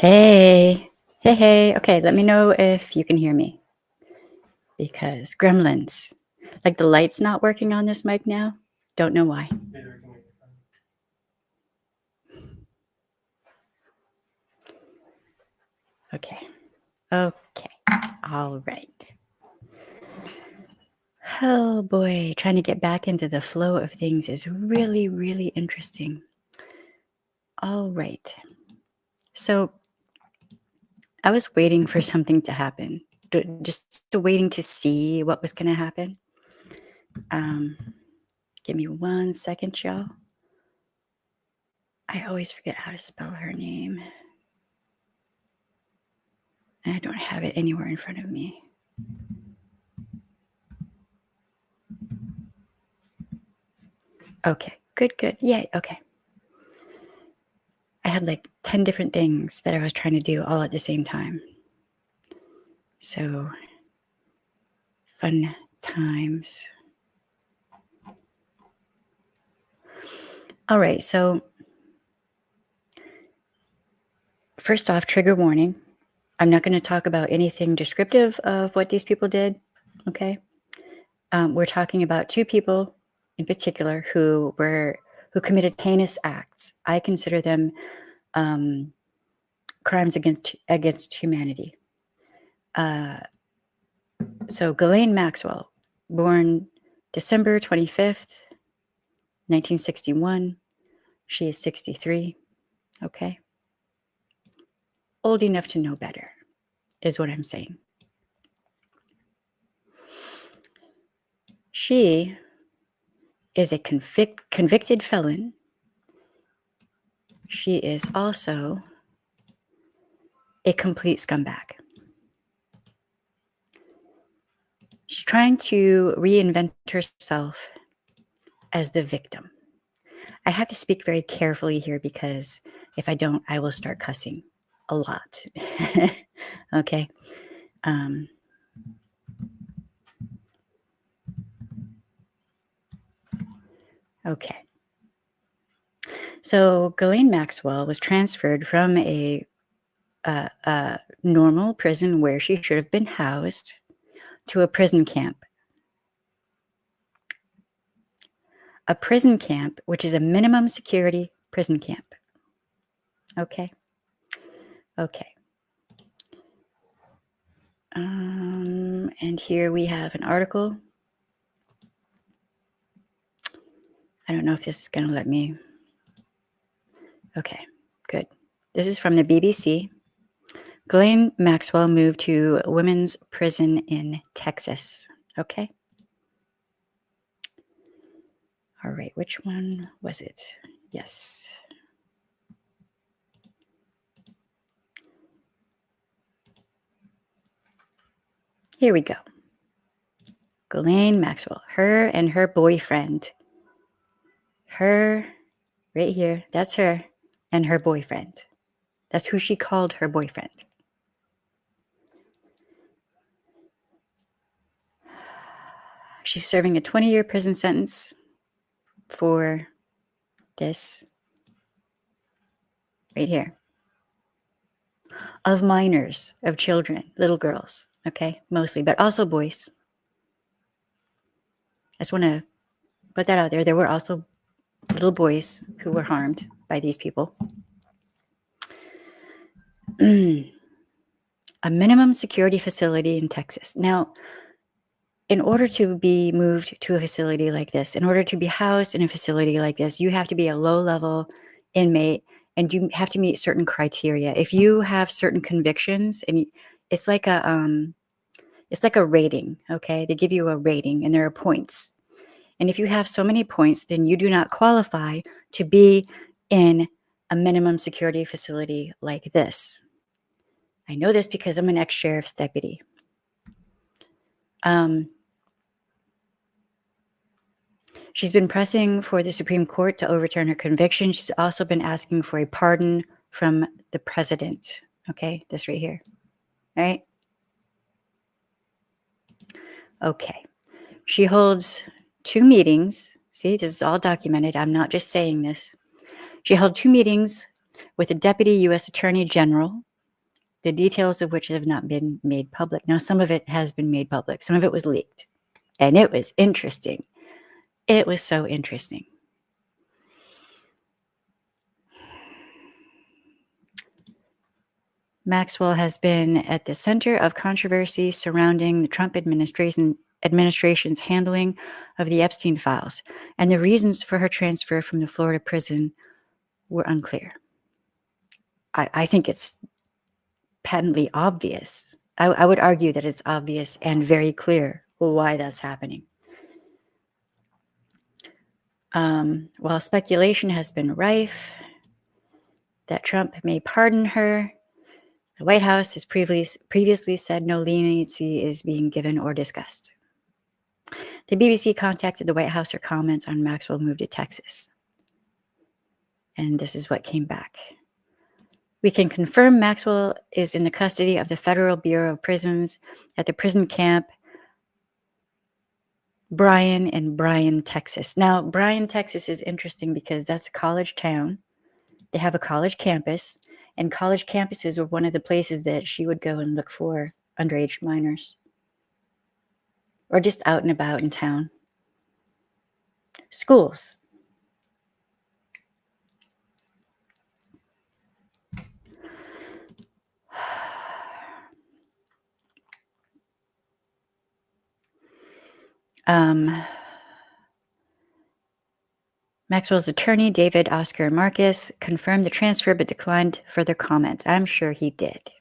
Hey, hey. Okay, let me know if you can hear me because gremlins. Like the light's not working on this mic now. Don't know why. Okay. Okay. All right. Oh boy, trying to get back into the flow of things is really, really interesting. All right. So I was waiting for something to happen, just waiting to see what was going to happen. Give me 1 second, y'all. I always forget how to spell her name. And I don't have it anywhere in front of me. Okay, good. Yay, okay. I had like 10 different things that I was trying to do all at the same time. So, fun times. All right, so first off, trigger warning. I'm not going to talk about anything descriptive of what these people did, okay? We're talking about two people in particular who committed heinous acts. I consider them crimes against humanity. So Ghislaine Maxwell, born December 25th, 1961. She is 63. Okay. Old enough to know better is what I'm saying. She is a convicted felon. She is also a complete scumbag. She's trying to reinvent herself as the victim. I have to speak very carefully here because if I don't, I will start cussing a lot. Okay. Okay. So Ghislaine Maxwell was transferred from a normal prison where she should have been housed to a prison camp. A prison camp, which is a minimum security prison camp. Okay. And here we have an article. I don't know if this is going to let me. Okay, good. This is from the BBC. Ghislaine Maxwell moved to a women's prison in Texas. Okay. All right, which one was it? Yes. Here we go. Ghislaine Maxwell, her and her boyfriend. Her, right here, that's her and her boyfriend. That's who she called her boyfriend. She's serving a 20-year prison sentence for this right here. Of minors, of children, little girls, okay, mostly, but also boys. I just want to put that out there. There were also little boys who were harmed by these people. A minimum security facility in Texas. Now, in order to be moved to a facility like this, in order to be housed in a facility like this, you have to be a low-level inmate and you have to meet certain criteria. If you have certain convictions, and it's like a rating, okay? They give you a rating and there are points. And if you have so many points, then you do not qualify to be in a minimum security facility like this. I know this because I'm an ex-sheriff's deputy. She's been pressing for the Supreme Court to overturn her conviction. She's also been asking for a pardon from the president. Okay, this right here. All right. Okay. She holds 2 meetings. See, this is all documented. I'm not just saying this. She held 2 meetings with the Deputy U.S. Attorney General the details of which have not been made public. Now, some of it has been made public. Some of it was leaked. And it was interesting. It was so interesting. Maxwell has been at the center of controversy surrounding the Trump administration's handling of the Epstein files, and the reasons for her transfer from the Florida prison were unclear. I think it's patently obvious. I would argue that it's obvious and very clear why that's happening. While speculation has been rife that Trump may pardon her, the White House has previously said no leniency is being given or discussed. The BBC contacted the White House for comments on Maxwell move to Texas. And this is what came back. We can confirm Maxwell is in the custody of the Federal Bureau of Prisons at the prison camp Bryan in Bryan, Texas. Now, Bryan, Texas is interesting because that's a college town. They have a college campus, and college campuses were one of the places that she would go and look for underage minors, or just out and about in town. Schools. Maxwell's attorney, David Oscar Marcus, confirmed the transfer but declined further comments. I'm sure he did.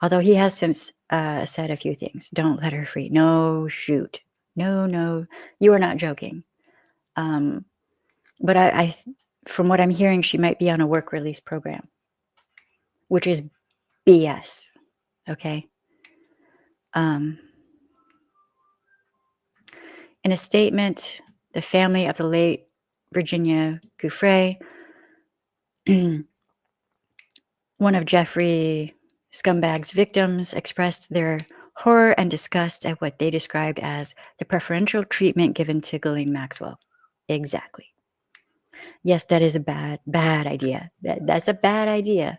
Although he has since said a few things. Don't let her free. No, shoot. No, you are not joking. But I, from what I'm hearing, she might be on a work release program, which is BS. Okay. In a statement, the family of the late Virginia Giuffre, one of Jeffrey Scumbag's victims, expressed their horror and disgust at what they described as the preferential treatment given to Ghislaine Maxwell. Exactly. Yes, that is a bad idea. That's a bad idea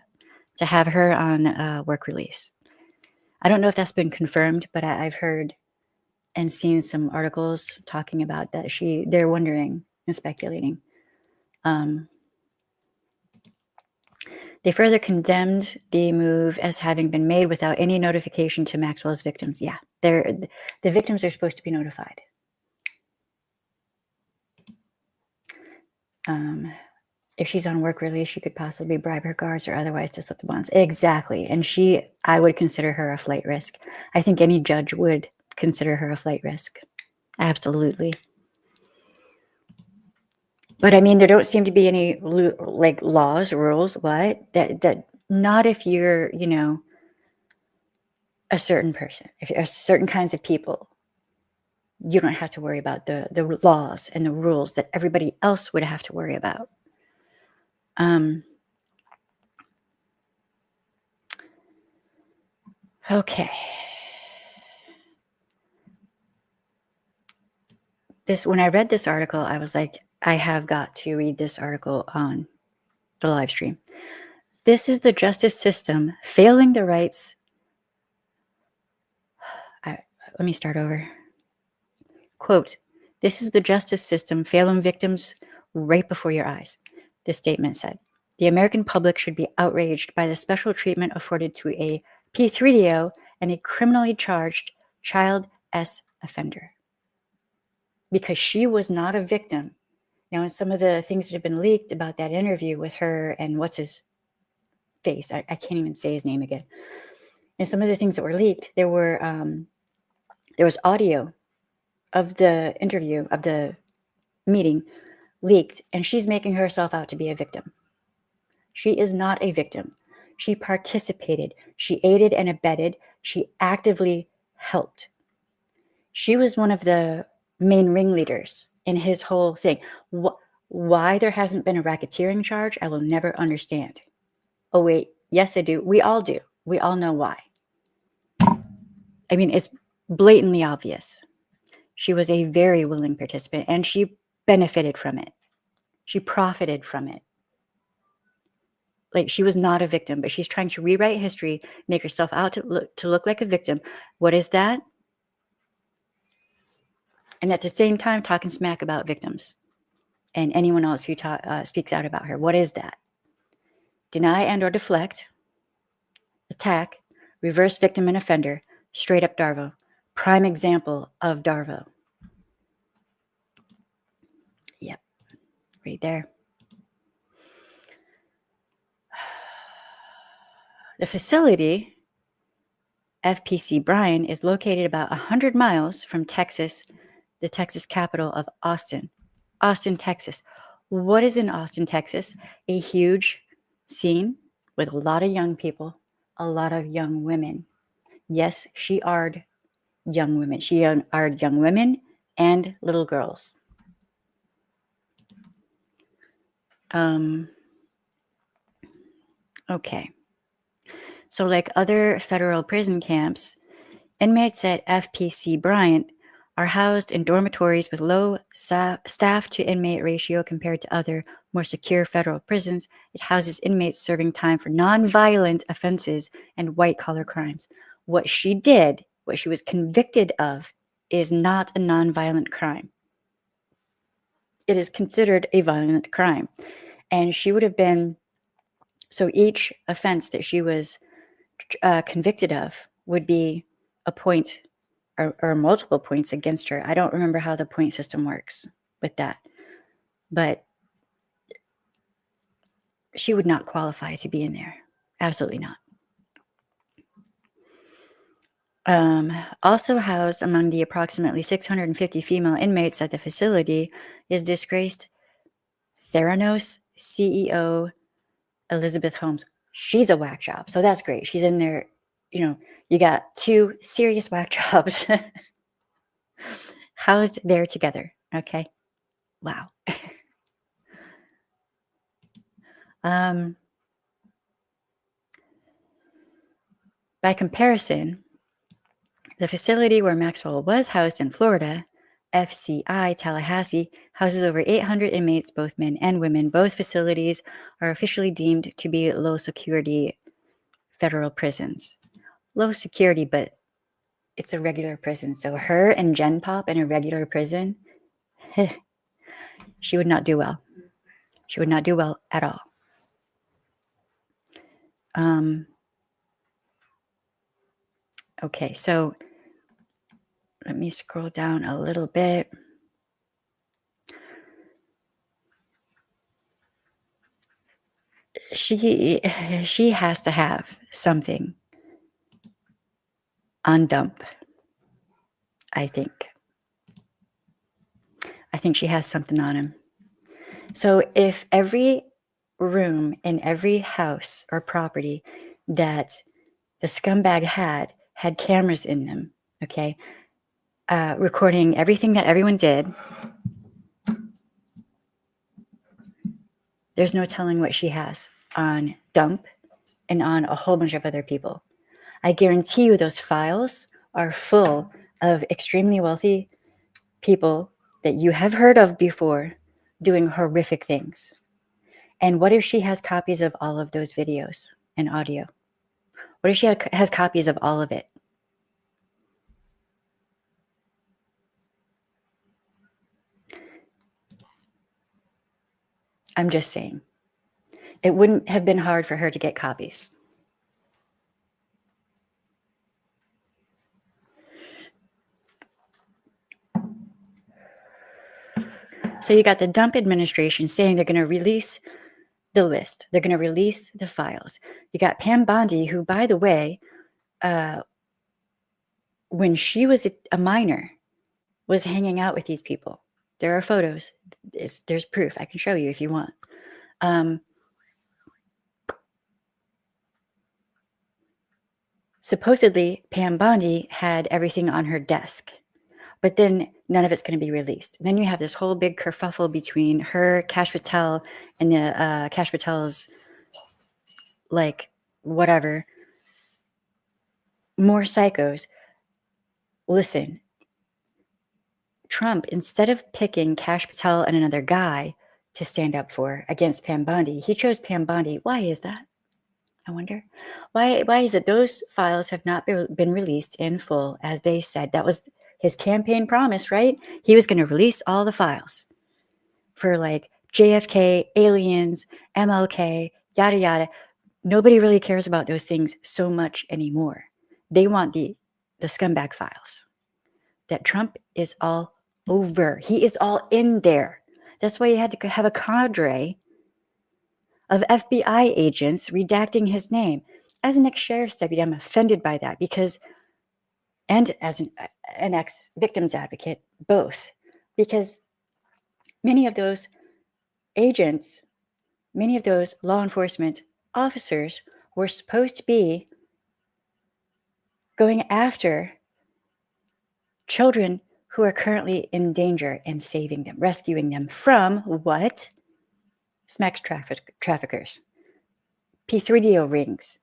to have her on work release. I don't know if that's been confirmed, but I've heard and seen some articles talking about that. They're wondering and speculating. They further condemned the move as having been made without any notification to Maxwell's victims. Yeah, the victims are supposed to be notified. If she's on work release, she could possibly bribe her guards or otherwise to slip the bonds. Exactly. And I would consider her a flight risk. I think any judge would consider her a flight risk. Absolutely. But I mean, there don't seem to be any like laws, rules, that not if you're, a certain person, if you're certain kinds of people, you don't have to worry about the laws and the rules that everybody else would have to worry about. Okay. When I read this article, I was like, I have got to read this article on the live stream. This is the justice system failing the rights. Let me start over. Quote, this is the justice system failing victims right before your eyes. This statement said, the American public should be outraged by the special treatment afforded to a P3DO and a criminally charged child S offender. Because she was not a victim. Now, in some of the things that have been leaked about that interview with her and what's his face, I can't even say his name again. And some of the things that were leaked, there was audio of the interview, of the meeting, leaked, and she's making herself out to be a victim. She is not a victim. She participated. She aided and abetted. She actively helped. She was one of the main ringleaders in his whole thing. Why there hasn't been a racketeering charge, I will never understand. Oh, wait. Yes, I do. We all do. We all know why. I mean, it's blatantly obvious. She was a very willing participant, and she benefited from it. She profited from it. Like, she was not a victim, but she's trying to rewrite history, make herself out to look like a victim. What is that? And at the same time, talking smack about victims and anyone else who speaks out about her. What is that? Deny and or deflect, attack, reverse victim and offender, straight up Darvo. Prime example of Darvo. Yep, right there. The facility, FPC Bryan, is located about 100 miles from Texas, the Texas capital of Austin. Austin, Texas. What is in Austin, Texas? A huge scene with a lot of young people, a lot of young women. Yes, she AR'd young women. She AR'd young women and little girls. Okay. So like other federal prison camps, inmates at FPC Bryant are housed in dormitories with low staff to inmate ratio compared to other more secure federal prisons. It houses inmates serving time for nonviolent offenses and white-collar crimes. What she did, what she was convicted of, is not a nonviolent crime. It is considered a violent crime. And she would have been, so each offense that she was convicted of would be a point or multiple points against her. I don't remember how the point system works with that, but she would not qualify to be in there. Absolutely not. Also housed among the approximately 650 female inmates at the facility is disgraced Theranos CEO Elizabeth Holmes. She's a whack job, so that's great. She's in there. You know, you got two serious whack jobs housed there together. Okay. Wow. By comparison, the facility where Maxwell was housed in Florida, FCI Tallahassee, houses over 800 inmates, both men and women. Both facilities are officially deemed to be low security federal prisons. Low security, but it's a regular prison. So her and Gen Pop in a regular prison, she would not do well. She would not do well at all. Okay, so let me scroll down a little bit. She has to have something on Dumpf, I think. I think she has something on him. So if every room in every house or property that the scumbag had cameras in them, okay, recording everything that everyone did, there's no telling what she has on Dumpf and on a whole bunch of other people. I guarantee you those files are full of extremely wealthy people that you have heard of before doing horrific things. And what if she has copies of all of those videos and audio? What if she has copies of all of it? I'm just saying. It wouldn't have been hard for her to get copies. So you got the Dumpf administration saying they're going to release the list. They're going to release the files. You got Pam Bondi, who, by the way, when she was a minor, was hanging out with these people. There are photos. There's proof. I can show you if you want. Supposedly, Pam Bondi had everything on her desk, but then none of it's going to be released. Then you have this whole big kerfuffle between her, Kash Patel, and the Kash Patel's, like, whatever, more psychos. Listen, Trump, instead of picking Kash Patel and another guy to stand up for against Pam Bondi. He chose Pam Bondi. Why is that? I wonder. Why is it those files have not been released in full as they said? That was his campaign promise, right? He was going to release all the files for like JFK, aliens, MLK, yada yada. Nobody really cares about those things so much anymore. They want the scumbag files that Trump is all over. He is all in there. That's why he had to have a cadre of FBI agents redacting his name. As an ex-sheriff's deputy, I'm offended by that because, and as an ex-victims advocate, both, because many of those agents, many of those law enforcement officers were supposed to be going after children who are currently in danger and saving them, rescuing them from what? Sex traffickers, P3DO rings.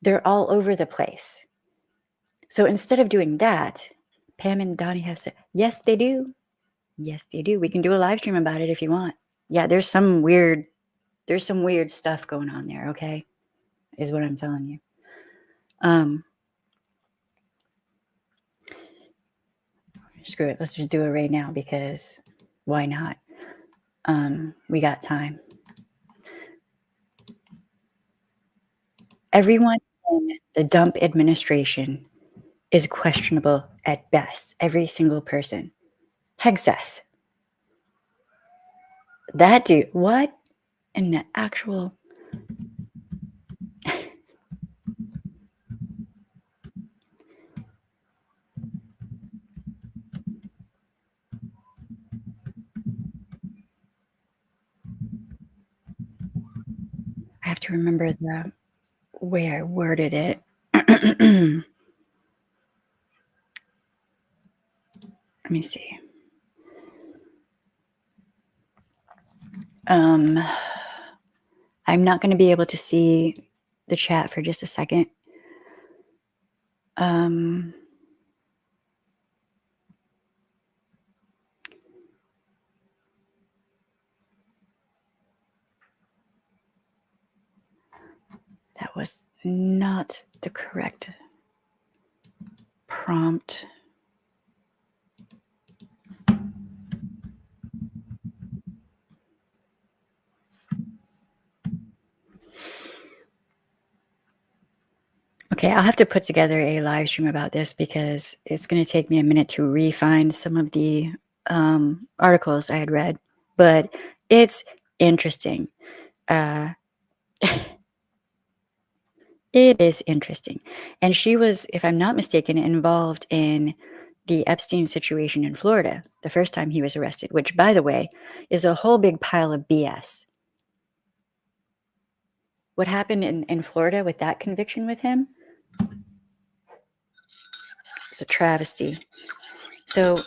They're all over the place. So instead of doing that, Pam and Donnie have said, yes, they do. Yes, they do. We can do a live stream about it if you want. Yeah, there's some weird stuff going on there, okay? Is what I'm telling you. Screw it. Let's just do it right now because why not? We got time. Everyone in the Dumpf administration is questionable at best. Every single person. Hegseth. That dude. What in the actual... I have to remember the way I worded it. Let me see. I'm not going to be able to see the chat for just a second. That was not the correct prompt. Okay, I'll have to put together a live stream about this because it's going to take me a minute to re-find some of the articles I had read, but it's interesting. It is interesting. And she was, if I'm not mistaken, involved in the Epstein situation in Florida the first time he was arrested, which, by the way, is a whole big pile of BS. What happened in Florida with that conviction with him? It's a travesty. So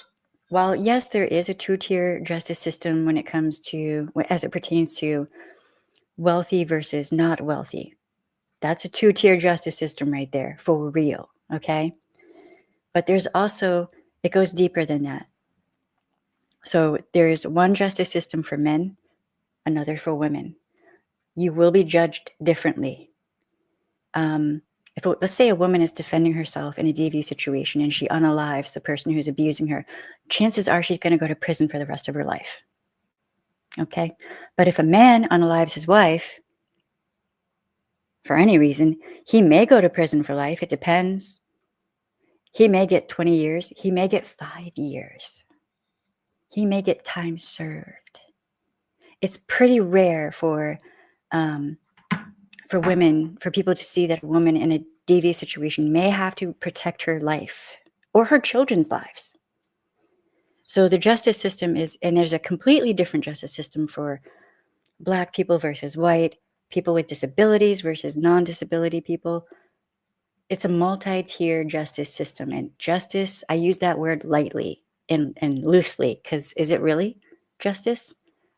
while, yes, there is a two-tier justice system when it comes to, as it pertains to wealthy versus not wealthy, that's a two-tier justice system right there, for real, okay? But there's also, it goes deeper than that. So there's one justice system for men, another for women. You will be judged differently. Let's say a woman is defending herself in a DV situation and she unalives the person who's abusing her, chances are she's going to go to prison for the rest of her life. Okay? But if a man unalives his wife, for any reason, he may go to prison for life. It depends. He may get 20 years. He may get 5 years. He may get time served. It's pretty rare for women, for people to see that a woman in a DV situation may have to protect her life or her children's lives. So the justice system is, and there's a completely different justice system for Black people versus white, people with disabilities versus non-disability people. It's a multi-tier justice system, and justice, I use that word lightly and loosely, because is it really justice?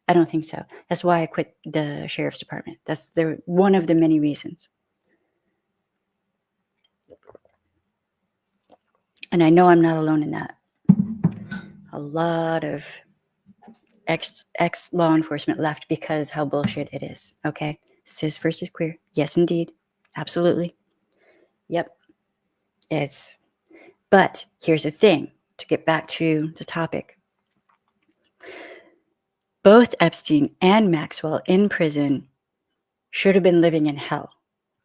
I don't think so. That's why I quit the sheriff's department. That's one of the many reasons. And I know I'm not alone in that. A lot of ex law enforcement left because how bullshit it is. Okay, cis versus queer. Yes, indeed, absolutely. Yep, it's. But here's the thing. To get back to the topic, both Epstein and Maxwell in prison should have been living in hell.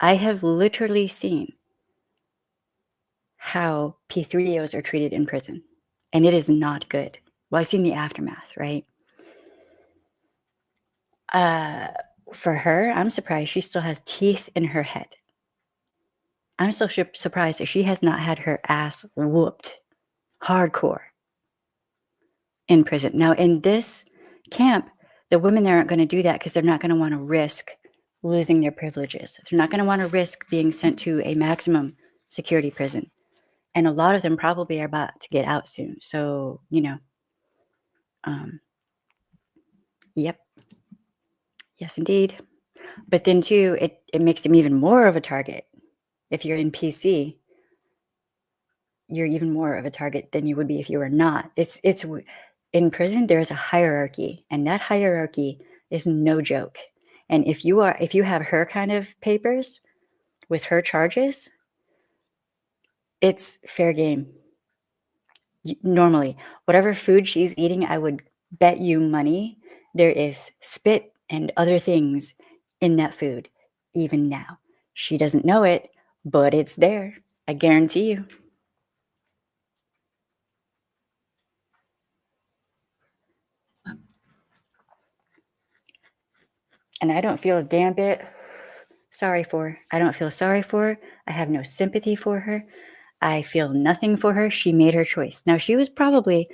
I have literally seen how P3os are treated in prison, and it is not good. Well, I've seen the aftermath, right? For her, I'm surprised she still has teeth in her head. I'm so surprised that she has not had her ass whooped hardcore in prison. Now, in this camp, the women there aren't going to do that because they're not going to want to risk losing their privileges. They're not going to want to risk being sent to a maximum security prison. And a lot of them probably are about to get out soon. So, yep. Yes, indeed. But then, too, it makes them even more of a target. If you're in PC, you're even more of a target than you would be if you were not. It's in prison, there is a hierarchy, and that hierarchy is no joke. And if you have her kind of papers with her charges, it's fair game. Normally, whatever food she's eating, I would bet you money there is spit and other things in that food, even now. She doesn't know it, but it's there. I guarantee you. And I don't feel a damn bit sorry for her. I don't feel sorry for her. I have no sympathy for her. I feel nothing for her. She made her choice. Now, she was possibly,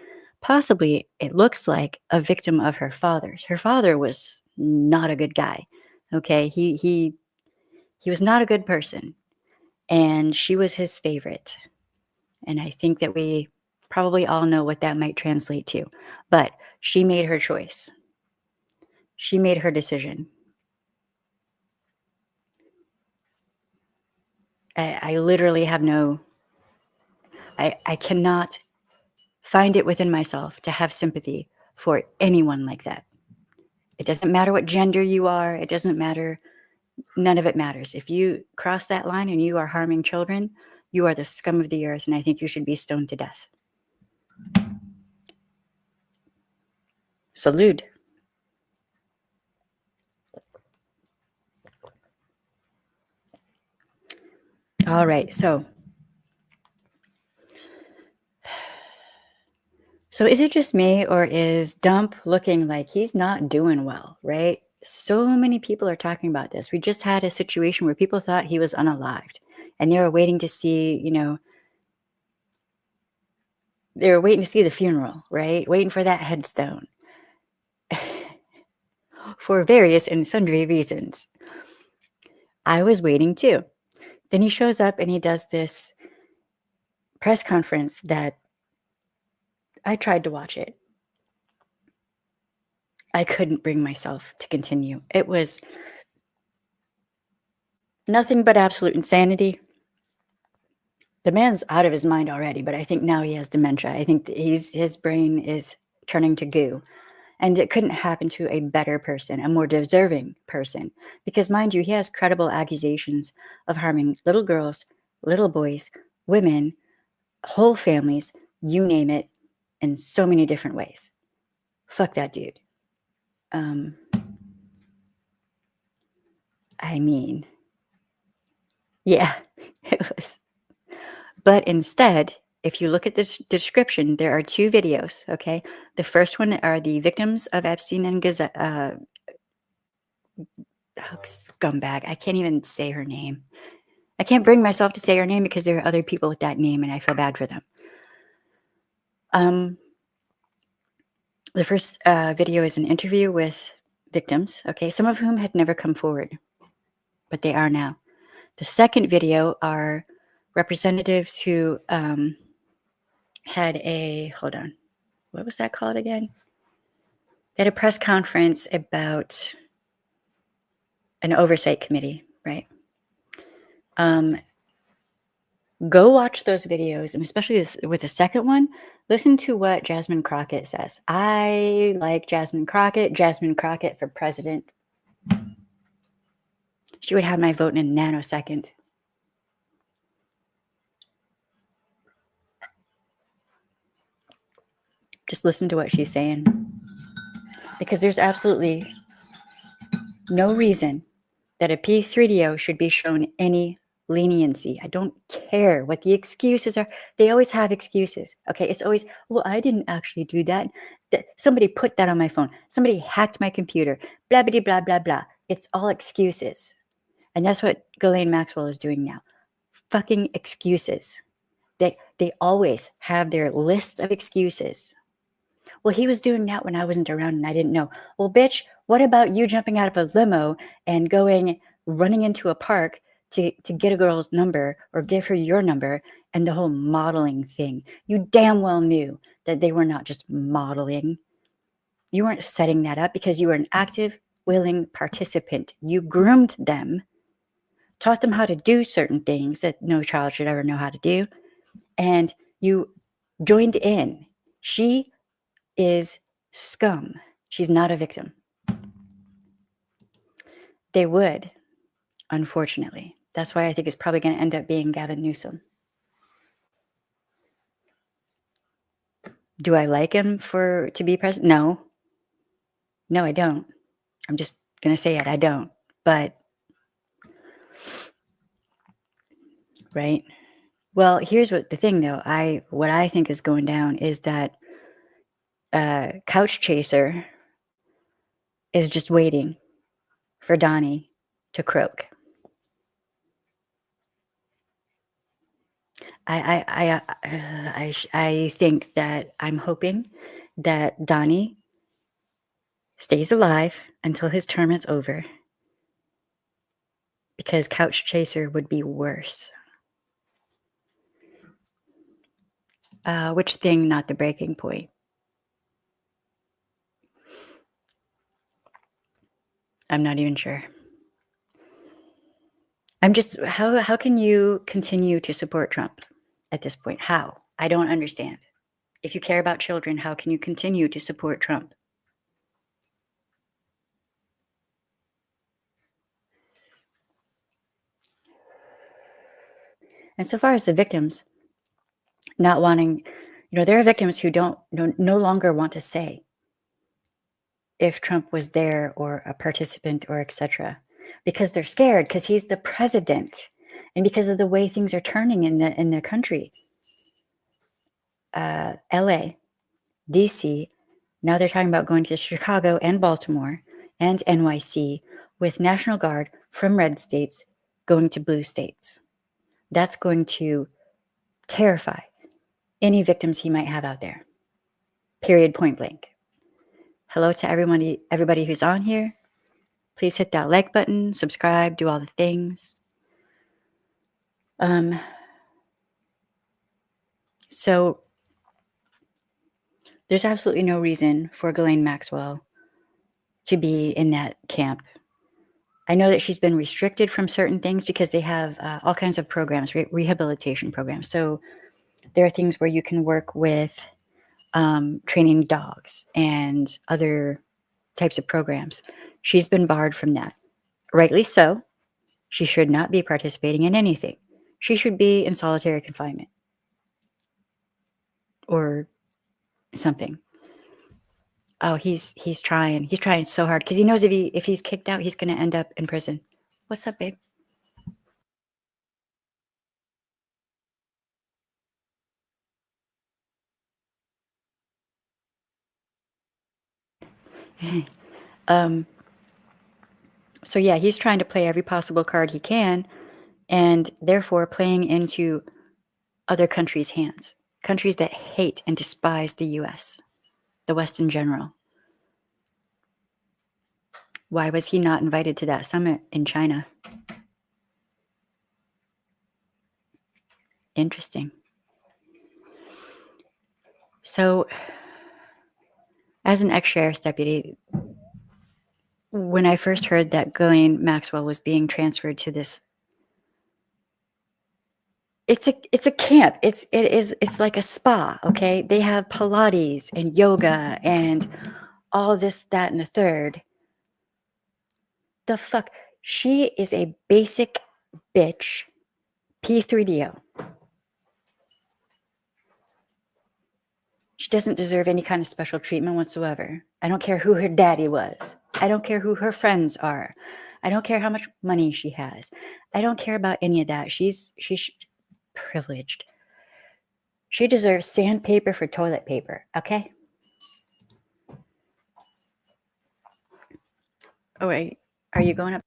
it looks like, a victim of her father's. Her father was not a good guy. Okay, he was not a good person, and she was his favorite. And I think that we probably all know what that might translate to. But she made her choice. She made her decision. I literally have I cannot find it within myself to have sympathy for anyone like that. It doesn't matter what gender you are. It doesn't matter. None of it matters. If you cross that line and you are harming children, you are the scum of the earth, and I think you should be stoned to death. Salute. All right, so is it just me, or is Dumpf looking like he's not doing well, right? So many people are talking about this. We just had a situation where people thought he was unalived, and they were waiting to see, they were waiting to see the funeral, right? Waiting for that headstone for various and sundry reasons. I was waiting too. Then he shows up and he does this press conference that I tried to watch it. I couldn't bring myself to continue. It was nothing but absolute insanity. The man's out of his mind already, but I think now he has dementia. I think his brain is turning to goo. And it couldn't happen to a better person, a more deserving person. Because mind you, he has credible accusations of harming little girls, little boys, women, whole families, you name it, in so many different ways. Fuck that dude. I mean, yeah, it was. But instead, if you look at this description, there are two videos, okay? The first one are the victims of Epstein and scumbag. I can't even say her name. I can't bring myself to say her name because there are other people with that name, and I feel bad for them. The first video is an interview with victims, okay, some of whom had never come forward, but they are now. The second video are representatives who had hold on, what was that called again? They had a press conference about an oversight committee, right? Go watch those videos, and especially with the second one, listen to what Jasmine Crockett says. I like Jasmine Crockett. Jasmine Crockett for president. She would have my vote in a nanosecond. Just listen to what she's saying. Because there's absolutely no reason that a P3DO should be shown any leniency. I don't care what the excuses are. They always have excuses. Okay, it's always, well, I didn't actually do that. Somebody put that on my phone. Somebody hacked my computer. Blah, blah, blah, blah, blah. It's all excuses. And that's what Ghislaine Maxwell is doing now. Fucking excuses. They always have their list of excuses. Well, he was doing that when I wasn't around and I didn't know. Well, bitch, what about you jumping out of a limo and running into a park to get a girl's number or give her your number, and the whole modeling thing? You damn well knew that they were not just modeling. You weren't setting that up because you were an active, willing participant. You groomed them, taught them how to do certain things that no child should ever know how to do, and you joined in. She is scum. She's not a victim. They would, unfortunately. That's why I think it's probably going to end up being Gavin Newsom. Do I like him to be president? No. No, I don't. I'm just going to say it. I don't. But, right? Well, here's what the thing, though. What I think is going down is that Couch Chaser is just waiting for Donnie to croak. I think that I'm hoping that Donnie stays alive until his term is over, because Couch Chaser would be worse. Which thing, not the breaking point? I'm not even sure. I'm just, how can you continue to support Trump at this point? How? I don't understand. If you care about children, how can you continue to support Trump? And so far as the victims not wanting, there are victims who no longer want to say if Trump was there or a participant or etc., because they're scared, because he's the president and because of the way things are turning in the country. LA, DC, now they're talking about going to Chicago and Baltimore and NYC with National Guard from red states going to blue states. That's going to terrify any victims he might have out there. Period, point blank. Hello to everybody who's on here. Please hit that like button, subscribe, do all the things. So there's absolutely no reason for Ghislaine Maxwell to be in that camp. I know that she's been restricted from certain things because they have all kinds of programs, rehabilitation programs. So there are things where you can work with training dogs and other types of programs. She's been barred from that. Rightly so. She should not be participating in anything. She should be in solitary confinement or something. Oh, he's trying. He's trying so hard because he knows if he's kicked out, he's going to end up in prison. What's up, babe? So yeah, he's trying to play every possible card he can, and therefore playing into other countries' hands, countries that hate and despise the U.S., the West in general. Why was he not invited to that summit in China? Interesting. So, as an ex-sheriff's deputy, when I first heard that Ghislaine Maxwell was being transferred to this, It's a camp. It's like a spa, okay? They have Pilates and yoga and all this, that, and the third. The fuck? She is a basic bitch. P3DO. She doesn't deserve any kind of special treatment whatsoever. I don't care who her daddy was. I don't care who her friends are. I don't care how much money she has. I don't care about any of that. She's privileged. She deserves sandpaper for toilet paper, okay? Oh, wait. Are you going up?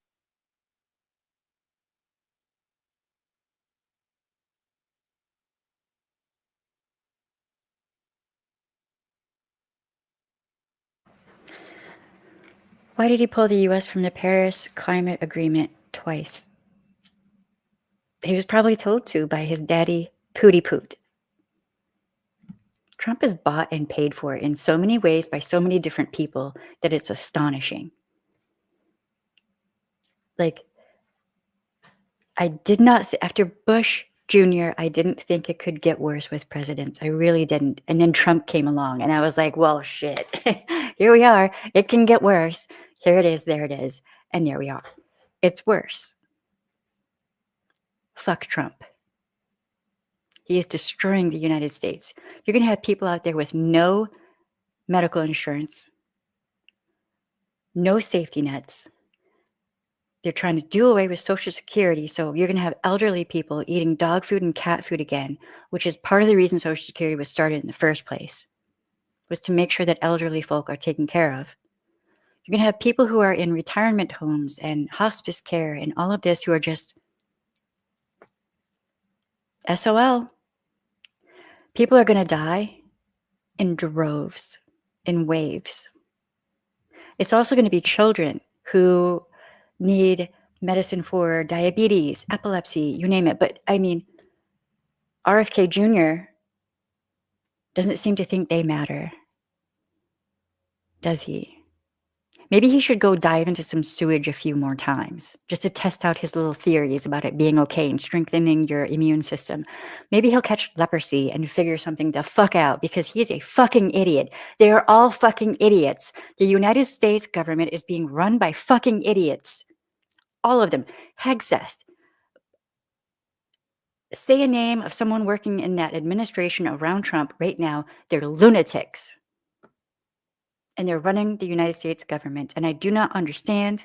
Why did he pull the U.S. from the Paris Climate Agreement twice? He was probably told to by his daddy, Pooty Poot. Trump is bought and paid for in so many ways by so many different people that it's astonishing. Like, I did not, after Bush Jr., I didn't think it could get worse with presidents. I really didn't. And then Trump came along and I was like, well, shit, here we are. It can get worse. Here it is, there it is. And there we are. It's worse. Fuck Trump. He is destroying the United States. You're going to have people out there with no medical insurance, no safety nets. They're trying to do away with Social Security. So you're going to have elderly people eating dog food and cat food again, which is part of the reason Social Security was started in the first place, was to make sure that elderly folk are taken care of. You're going to have people who are in retirement homes and hospice care and all of this who are just SOL. People are going to die in droves, in waves. It's also going to be children who need medicine for diabetes, epilepsy, you name it. But I mean, RFK Jr. doesn't seem to think they matter, does he? Maybe he should go dive into some sewage a few more times just to test out his little theories about it being okay and strengthening your immune system. Maybe he'll catch leprosy and figure something the fuck out because he's a fucking idiot. They are all fucking idiots. The United States government is being run by fucking idiots. All of them. Hegseth. Say a name of someone working in that administration around Trump right now. They're lunatics. And they're running the United States government. And I do not understand.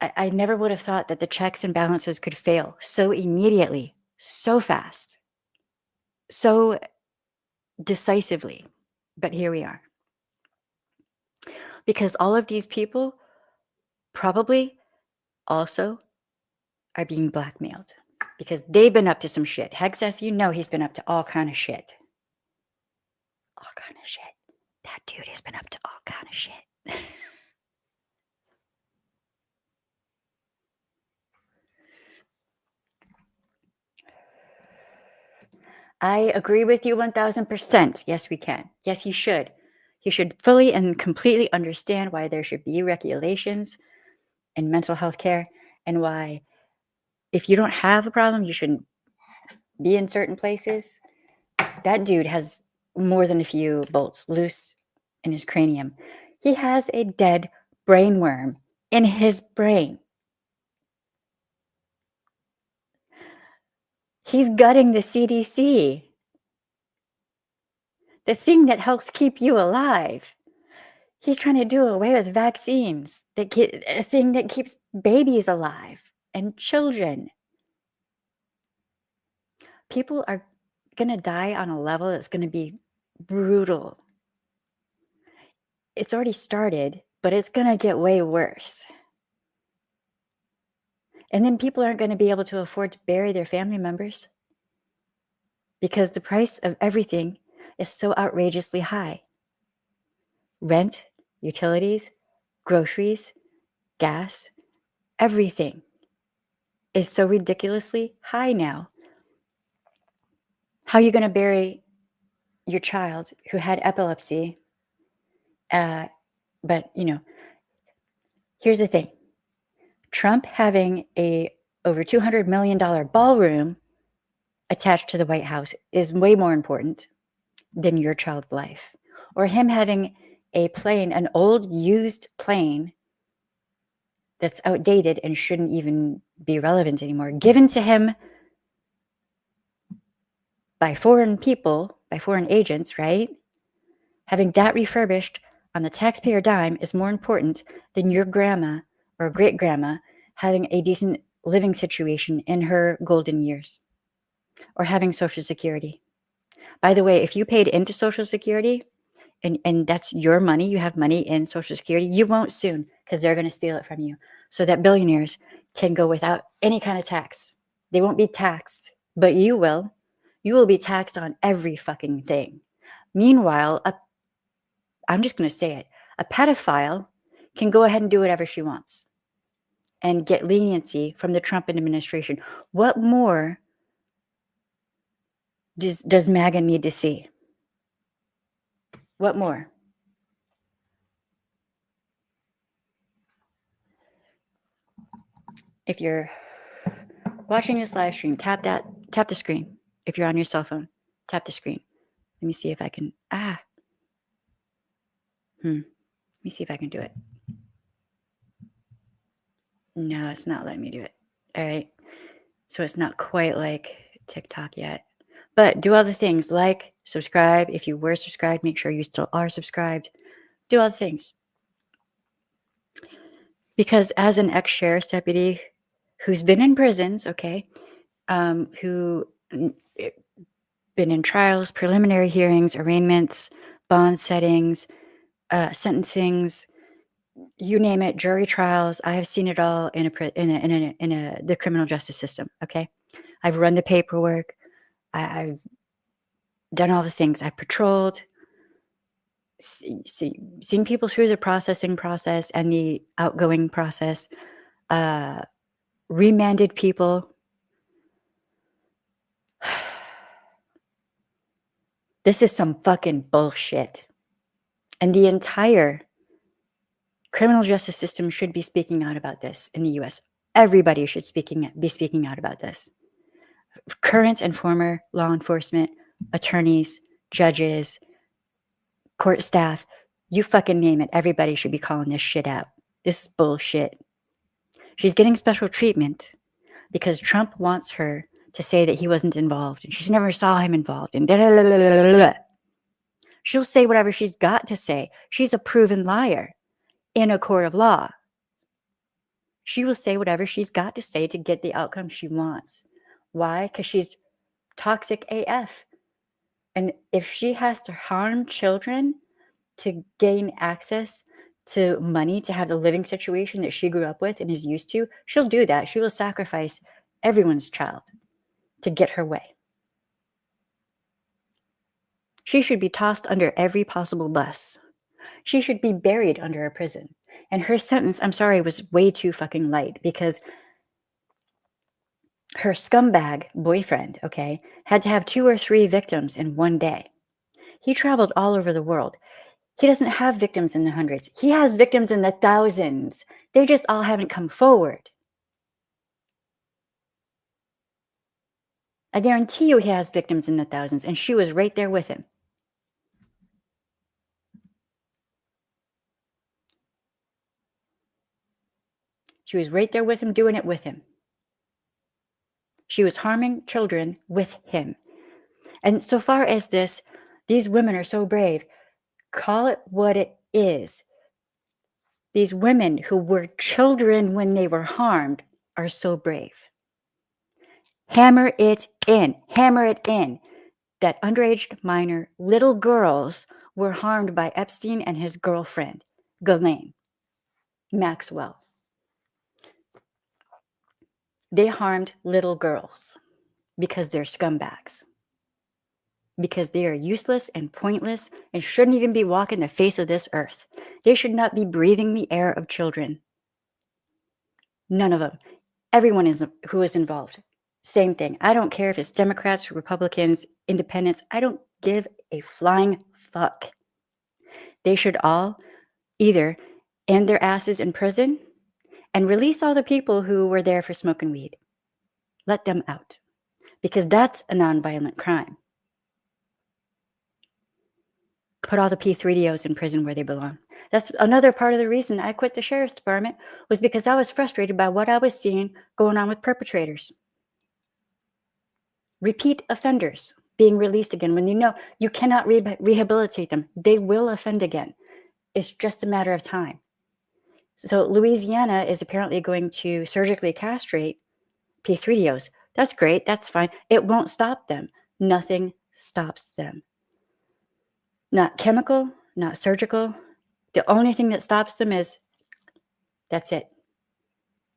I never would have thought that the checks and balances could fail so immediately, so fast, so decisively. But here we are. Because all of these people probably also are being blackmailed because they've been up to some shit. Hegseth, you know he's been up to all kind of shit. All kind of shit. That dude has been up to all kind of shit. I agree with you 1000%. Yes, we can. Yes, he should. He should fully and completely understand why there should be regulations in mental health care and why if you don't have a problem, you shouldn't be in certain places. That dude has more than a few bolts loose in his cranium. He has a dead brain worm in his brain. He's gutting the CDC, the thing that helps keep you alive. He's trying to do away with vaccines, a thing that keeps babies alive and children. People are going to die on a level that's going to be brutal. It's already started, but it's going to get way worse. And then people aren't going to be able to afford to bury their family members because the price of everything is so outrageously high. Rent, utilities, groceries, gas, everything is so ridiculously high now. How are you going to bury your child who had epilepsy? But, you know, here's the thing. Trump having a over $200 million ballroom attached to the White House is way more important than your child's life. Or him having a plane, an old used plane that's outdated and shouldn't even be relevant anymore, given to him by foreign people, by foreign agents, right? Having that refurbished on the taxpayer dime is more important than your grandma or great grandma having a decent living situation in her golden years, or having Social Security. By the way, if you paid into Social Security and that's your money, you have money in Social Security, you won't soon, because they're going to steal it from you so that billionaires can go without any kind of tax. They won't be taxed, but you will. You will be taxed on every fucking thing. Meanwhile, I'm just going to say it, a pedophile can go ahead and do whatever she wants and get leniency from the Trump administration. What more does MAGA need to see? What more? If you're watching this live stream, tap the screen. If you're on your cell phone, tap the screen. Let me see if I can, let me see if I can do it. No, it's not letting me do it. All right. So it's not quite like TikTok yet. But do all the things, like, subscribe. If you were subscribed, make sure you still are subscribed. Do all the things. Because as an ex-sheriff's deputy who's been in prisons, okay, who been in trials, preliminary hearings, arraignments, bond settings, sentencings, you name it, jury trials, I have seen it all in the criminal justice system, okay? I've run the paperwork. I've done all the things. I've patrolled, seen people through the processing process and the outgoing process, remanded people. This is some fucking bullshit. And the entire criminal justice system should be speaking out about this in the US. Everybody should be speaking out about this. Current and former law enforcement, attorneys, judges, court staff, you fucking name it. Everybody should be calling this shit out. This is bullshit. She's getting special treatment because Trump wants her to say that he wasn't involved, and she never saw him involved, and she'll say whatever she's got to say. She's a proven liar in a court of law. She will say whatever she's got to say to get the outcome she wants. Why? Because she's toxic AF. And if she has to harm children to gain access to money, to have the living situation that she grew up with and is used to, she'll do that. She will sacrifice everyone's child to get her way. She should be tossed under every possible bus. She should be buried under a prison. And her sentence, I'm sorry, was way too fucking light, because her scumbag boyfriend, okay, had to have 2 or 3 victims in one day. He traveled all over the world. He doesn't have victims in the hundreds. He has victims in the thousands. They just all haven't come forward. I guarantee you he has victims in the thousands, and she was right there with him. She was right there with him, doing it with him. She was harming children with him. And so far as this, these women are so brave. Call it what it is. These women who were children when they were harmed are so brave. Hammer it in. Hammer it in. That underage minor little girls were harmed by Epstein and his girlfriend, Ghislaine Maxwell. They harmed little girls because they're scumbags. Because they are useless and pointless and shouldn't even be walking the face of this earth. They should not be breathing the air of children. None of them. Everyone who is involved. Same thing. I don't care if it's Democrats, Republicans, Independents. I don't give a flying fuck. They should all either end their asses in prison and release all the people who were there for smoking weed. Let them out, because that's a nonviolent crime. Put all the P3DOs in prison where they belong. That's another part of the reason I quit the sheriff's department, was because I was frustrated by what I was seeing going on with perpetrators. Repeat offenders being released again when you know you cannot rehabilitate them. They will offend again. It's just a matter of time. So Louisiana is apparently going to surgically castrate P3DOs. That's great. That's fine. It won't stop them. Nothing stops them. Not chemical, not surgical. The only thing that stops them is, that's it.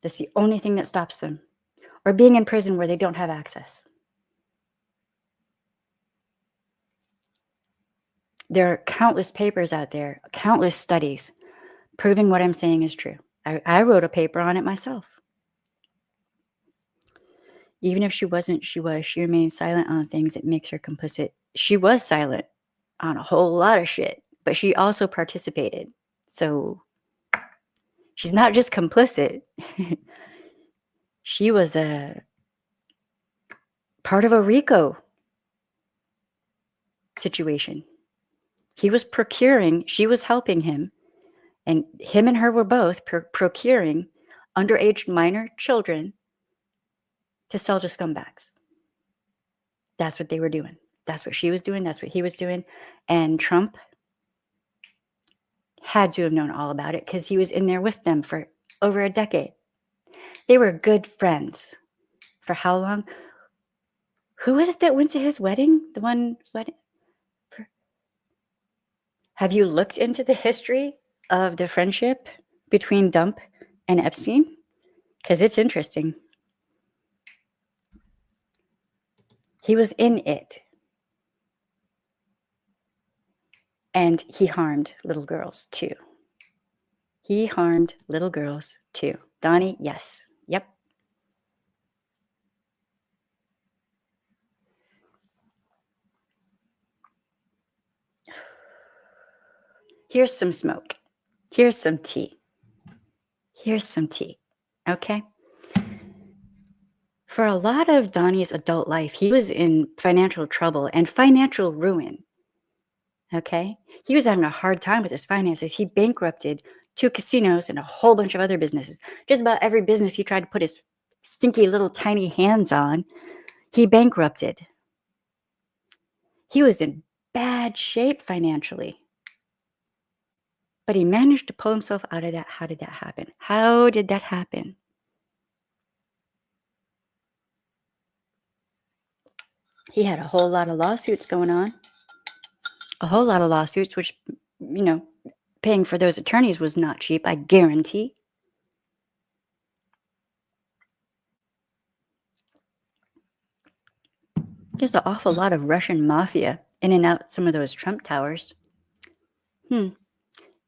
That's the only thing that stops them. Or being in prison where they don't have access. There are countless papers out there, countless studies proving what I'm saying is true. I wrote a paper on it myself. Even if she wasn't, she was. She remained silent on things that makes her complicit. She was silent on a whole lot of shit, but she also participated. So she's not just complicit. She was a part of a RICO situation. He was procuring, she was helping him, and him and her were both procuring underage minor children to sell to scumbags. That's what they were doing. That's what she was doing. That's what he was doing. And Trump had to have known all about it because he was in there with them for over a decade. They were good friends. For how long? Who was it that went to his wedding? The one wedding? Have you looked into the history of the friendship between Dumpf and Epstein? Because it's interesting. He was in it. And he harmed little girls too. He harmed little girls too. Donnie, yes. Yep. Here's some smoke. Here's some tea. Here's some tea. Okay? For a lot of Donnie's adult life, he was in financial trouble and financial ruin. Okay? He was having a hard time with his finances. He bankrupted 2 casinos and a whole bunch of other businesses. Just about every business he tried to put his stinky little tiny hands on, he bankrupted. He was in bad shape financially. But he managed to pull himself out of that. How did that happen? How did that happen? He had a whole lot of lawsuits going on. A whole lot of lawsuits, which, you know, paying for those attorneys was not cheap, I guarantee. There's an awful lot of Russian mafia in and out some of those Trump towers.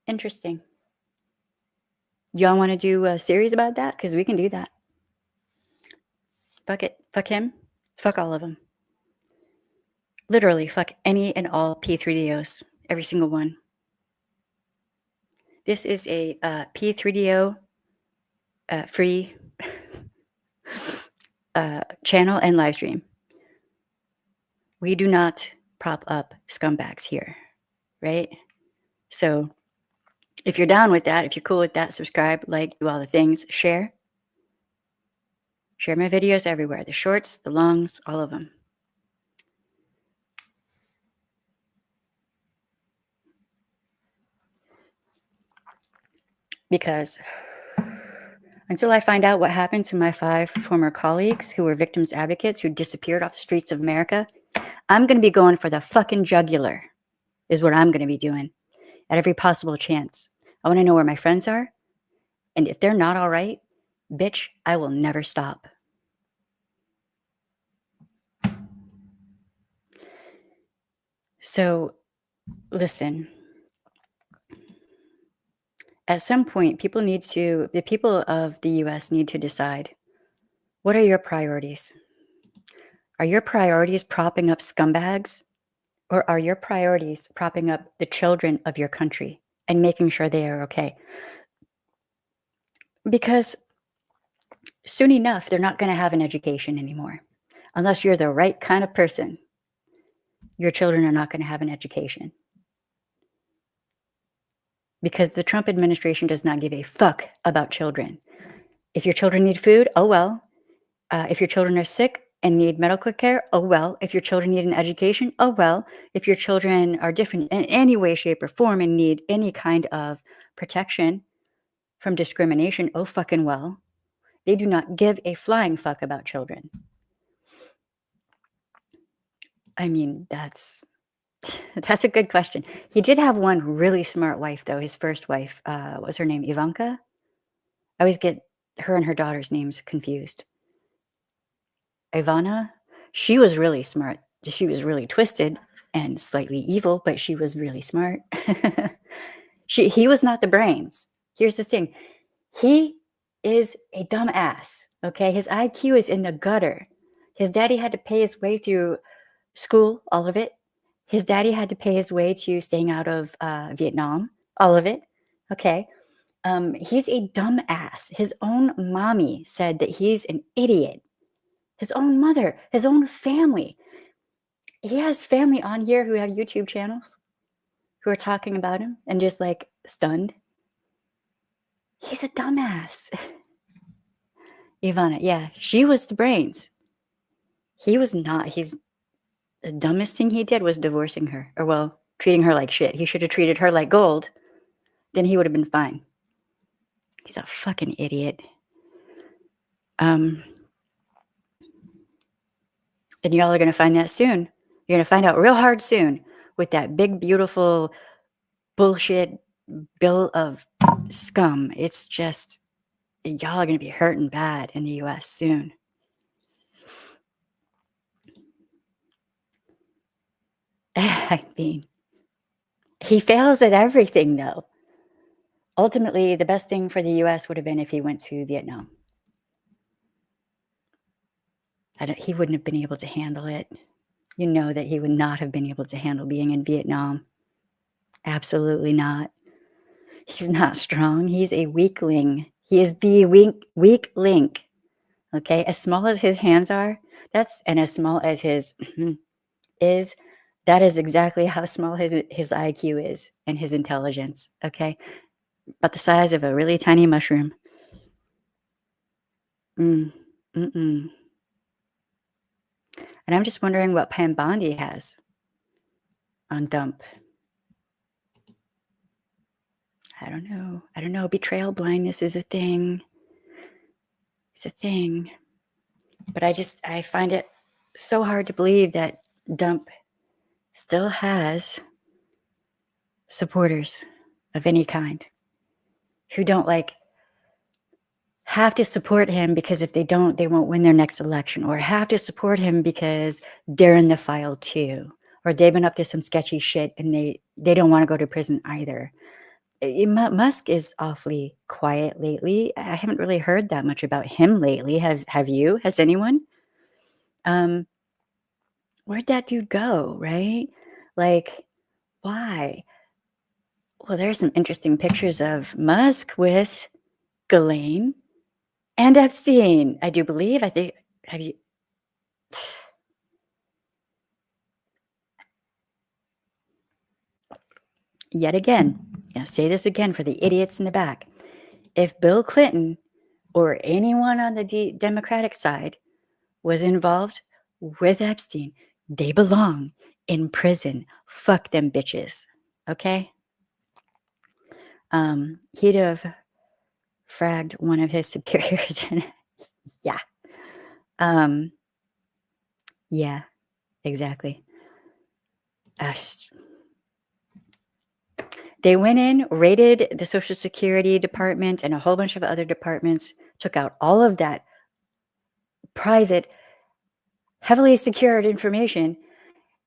Interesting. Y'all want to do a series about that? Because we can do that. Fuck it. Fuck him. Fuck all of them. Literally, fuck any and all P3DOs. Every single one. This is a P3DO free channel and live stream. We do not prop up scumbags here, right? So if you're down with that, if you're cool with that, subscribe, like, do all the things, share. Share my videos everywhere. The shorts, the longs, all of them. Because until I find out what happened to my 5 former colleagues who were victims advocates who disappeared off the streets of America, I'm going to be going for the fucking jugular, is what I'm going to be doing at every possible chance. I want to know where my friends are. And if they're not all right, bitch, I will never stop. So, listen. At some point, the people of the US need to decide, what are your priorities? Are your priorities propping up scumbags? Or are your priorities propping up the children of your country and making sure they are okay? Because soon enough, they're not going to have an education anymore. Unless you're the right kind of person, your children are not going to have an education. Because the Trump administration does not give a fuck about children. If your children need food, oh well. If your children are sick and need medical care, oh well. If your children need an education, oh well. If your children are different in any way, shape, or form and need any kind of protection from discrimination, oh fucking well. They do not give a flying fuck about children. I mean, that's a good question. He did have one really smart wife, though. His first wife, what was her name? Ivanka? I always get her and her daughter's names confused. Ivana? She was really smart. She was really twisted and slightly evil, but she was really smart. He was not the brains. Here's the thing. He is a dumbass, okay? His IQ is in the gutter. His daddy had to pay his way through school, all of it. His daddy had to pay his way to staying out of Vietnam, all of it, okay? He's a dumbass. His own mommy said that he's an idiot. His own mother, his own family. He has family on here who have YouTube channels who are talking about him and just like stunned. He's a dumbass. Ivana, yeah, she was the brains. He was not. The dumbest thing he did was divorcing her, or well, treating her like shit. He should have treated her like gold. Then he would have been fine. He's a fucking idiot. And y'all are going to find that soon. You're going to find out real hard soon with that big, beautiful bullshit bill of scum. It's just, y'all are going to be hurting bad in the U.S. soon. I mean, he fails at everything, though. Ultimately, the best thing for the U.S. would have been if he went to Vietnam. He wouldn't have been able to handle it. You know that he would not have been able to handle being in Vietnam. Absolutely not. He's not strong. He's a weakling. He is the weak link. Okay, as small as his hands are, and as small as his is, that is exactly how small his IQ is and his intelligence. Okay, about the size of a really tiny mushroom. And I'm just wondering what Pam Bondi has on Dumpf. I don't know. Betrayal blindness is a thing. It's a thing. But I find it so hard to believe that Dumpf still has supporters of any kind who don't have to support him because if they don't, they won't win their next election, or have to support him because they're in the file too, or they've been up to some sketchy shit and they don't want to go to prison either. Musk is awfully quiet lately. I haven't really heard that much about him lately. Have you? Has anyone? Where'd that dude go, right? Why? Well, there's some interesting pictures of Musk with Ghislaine and Epstein, I do believe. Have you? Yet again, I'll say this again for the idiots in the back. If Bill Clinton or anyone on the Democratic side was involved with Epstein, they belong in prison. Fuck them bitches. Okay? He'd have fragged one of his superiors. Yeah. Yeah, exactly. They went in, raided the Social Security Department and a whole bunch of other departments, took out all of that private, heavily secured information,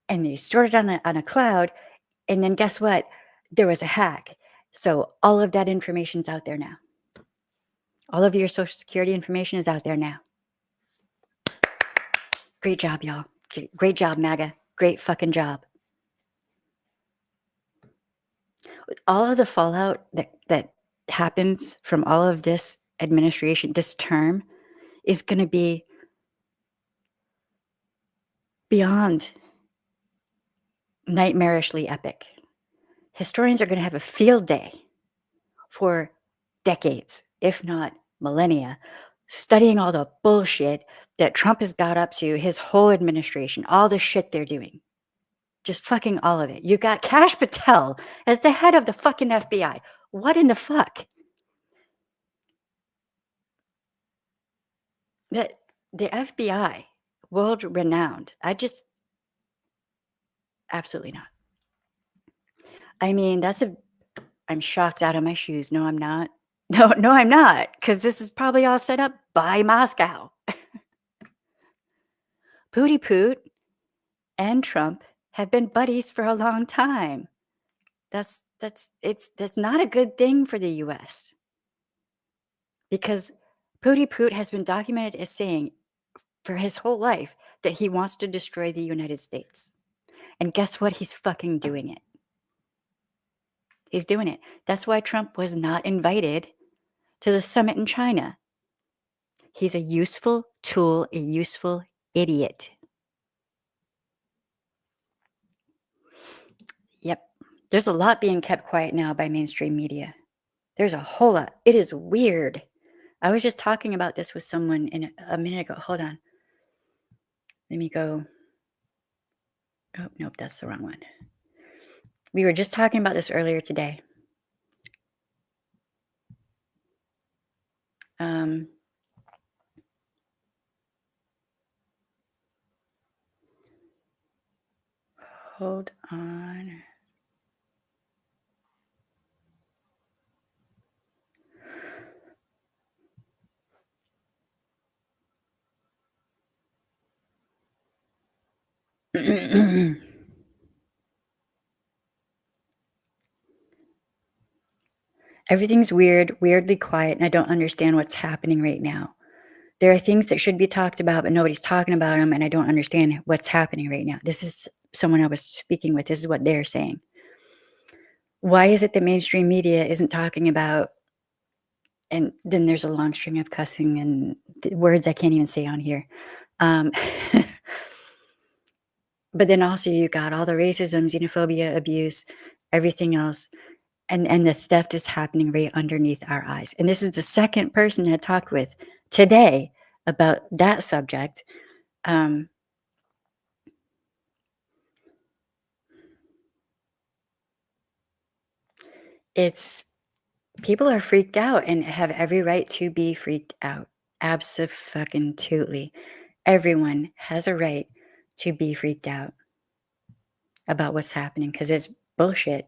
and they stored it on a cloud. And then guess what? There was a hack. So all of that information's out there now. All of your Social Security information is out there now. Great job, y'all. Great job, MAGA. Great fucking job. All of the fallout that happens from all of this administration, this term, is going to be beyond nightmarishly epic. Historians are going to have a field day for decades, if not millennia, studying all the bullshit that Trump has got up to, his whole administration, all the shit they're doing. Just fucking all of it. You got Kash Patel as the head of the fucking FBI. What in the fuck? The FBI, world renowned. Absolutely not. I mean, I'm shocked out of my shoes. No, I'm not. No, I'm not. Because this is probably all set up by Moscow. Pooty Poot and Trump have been buddies for a long time. That's not a good thing for the US. Because Pooty Poot has been documented as saying for his whole life that he wants to destroy the United States. And guess what? He's fucking doing it. He's doing it. That's why Trump was not invited to the summit in China. He's a useful tool, a useful idiot. Yep. There's a lot being kept quiet now by mainstream media. There's a whole lot. It is weird. I was just talking about this with someone a minute ago. Hold on. Let me go. Oh, nope, that's the wrong one. We were just talking about this earlier today. Hold on. Everything's weird, weirdly quiet, and I don't understand what's happening right now. There are things that should be talked about, but nobody's talking about them, and I don't understand what's happening right now. This is someone I was speaking with. This is what they're saying. Why is it that mainstream media isn't talking about, and then there's a long string of cussing and words I can't even say on here. But then also you got all the racism, xenophobia, abuse, everything else. And the theft is happening right underneath our eyes. And this is the second person I talked with today about that subject. People are freaked out and have every right to be freaked out. Abso-fucking-totally. Everyone has a right to be freaked out about what's happening because it's bullshit.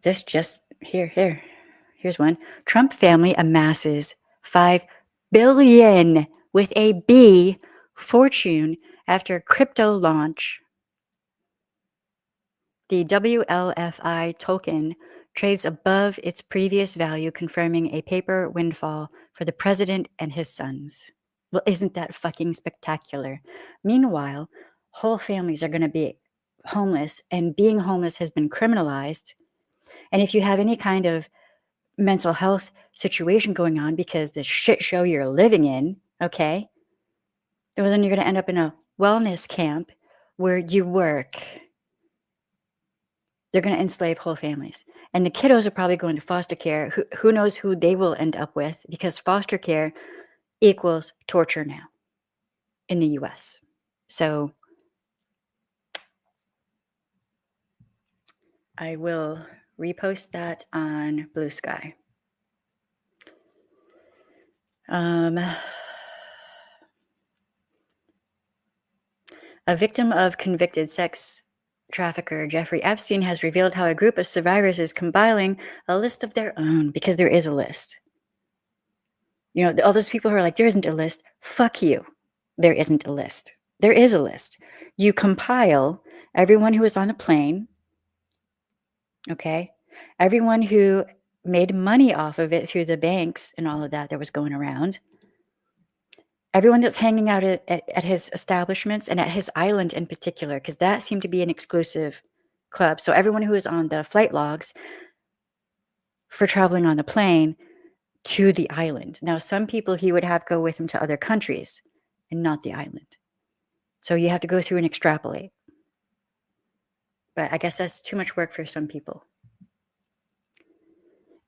This just here's one. Trump family amasses $5 billion with a B fortune after crypto launch. The WLFI token trades above its previous value, confirming a paper windfall for the president and his sons. Well, isn't that fucking spectacular? Meanwhile, whole families are going to be homeless, and being homeless has been criminalized. And if you have any kind of mental health situation going on because the shit show you're living in, okay, well, then you're going to end up in a wellness camp where you work. They're going to enslave whole families. And the kiddos are probably going to foster care. Who knows who they will end up with, because foster care equals torture now in the US. So I will repost that on Blue Sky. A victim of convicted sex trafficker Jeffrey Epstein has revealed how a group of survivors is compiling a list of their own, because there is a list. You know, all those people who are like, there isn't a list. Fuck you. There isn't a list. There is a list. You compile everyone who was on the plane, okay? Everyone who made money off of it through the banks and all of that was going around. Everyone that's hanging out at his establishments and at his island in particular, because that seemed to be an exclusive club. So everyone who was on the flight logs for traveling on the plane to the island. Now, some people he would have go with him to other countries and not the island. So you have to go through and extrapolate. But I guess that's too much work for some people.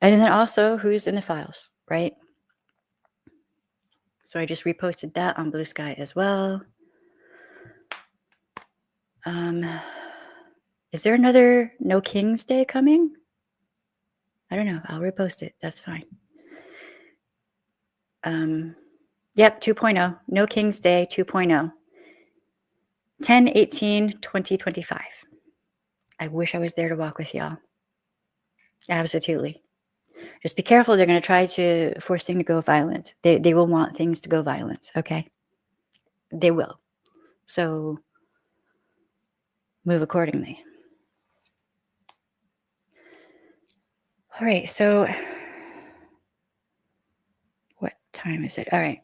And then also, who's in the files, right? So I just reposted that on Blue Sky as well. Is there another No King's Day coming? I don't know. I'll repost it. That's fine. Yep, 2.0. No King's Day 2.0. 10/18/2025. I wish I was there to walk with y'all. Absolutely. Just be careful. They're going to try to force things to go violent. They will want things to go violent, okay? They will. So move accordingly. All right, so what time is it? All right.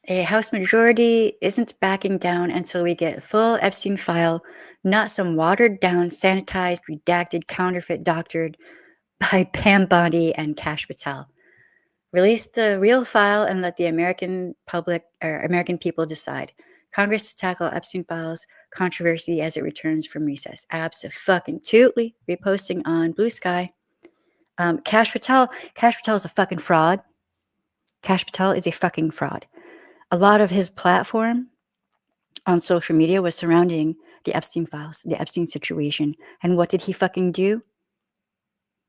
A House majority isn't backing down until we get full Epstein file, not some watered down, sanitized, redacted, counterfeit, doctored by Pam Bondi and Kash Patel. Release the real file and let the American public or American people decide. Congress to tackle Epstein files controversy as it returns from recess. Abso-fucking-tootly. Reposting on Blue Sky. Kash Patel is a fucking fraud. Kash Patel is a fucking fraud. A lot of his platform on social media was surrounding the Epstein files, the Epstein situation. And what did he fucking do?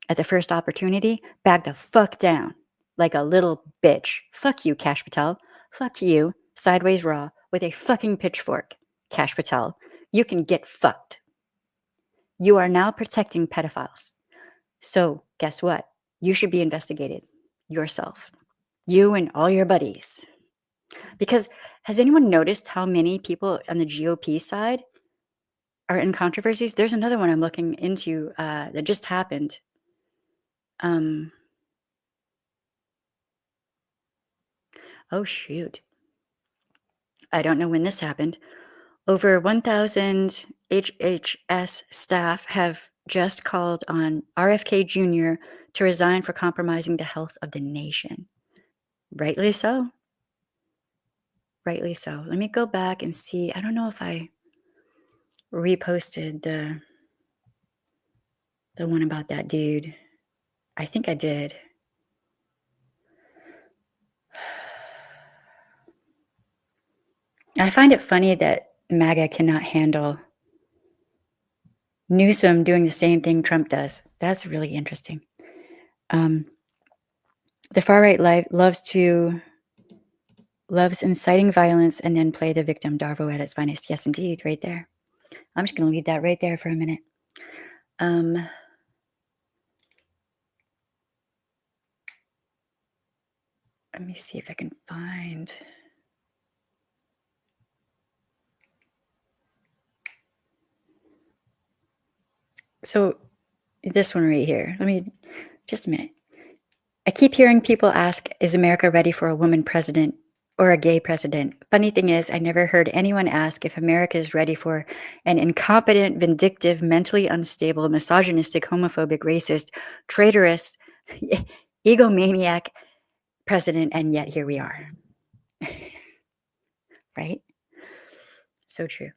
At the first opportunity, back the fuck down like a little bitch. Fuck you, Kash Patel. Fuck you, Sideways Raw, with a fucking pitchfork, Kash Patel. You can get fucked. You are now protecting pedophiles. So guess what? You should be investigated yourself. You and all your buddies. Because has anyone noticed how many people on the GOP side are in controversies? There's another one I'm looking into that just happened. Oh, shoot. I don't know when this happened. Over 1,000 HHS staff have just called on RFK Jr. to resign for compromising the health of the nation. Rightly so. Rightly so. Let me go back and see. I don't know if I reposted the one about that dude. I think I did. I find it funny that MAGA cannot handle Newsom doing the same thing Trump does. That's really interesting. The far right loves inciting violence and then play the victim. Darvo at its finest. Yes, indeed, right there. I'm just going to leave that right there for a minute. Let me see if I can find. So this one right here. Let me just a minute. I keep hearing people ask, is America ready for a woman president or a gay president? Funny thing is, I never heard anyone ask if America is ready for an incompetent, vindictive, mentally unstable, misogynistic, homophobic, racist, traitorous, egomaniac president, and yet here we are. Right? So true.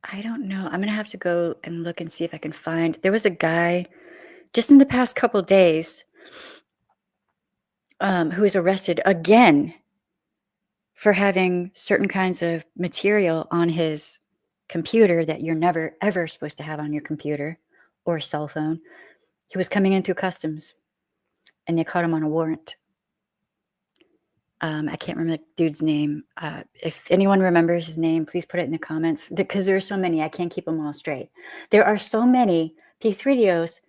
I don't know. I'm going to have to go and look and see if I can find. There was a guy just in the past couple days who was arrested again for having certain kinds of material on his computer that you're never, ever supposed to have on your computer or cell phone. He was coming in through customs and they caught him on a warrant. I can't remember the dude's name. If anyone remembers his name, please put it in the comments because there are so many. I can't keep them all straight. There are so many P3DOs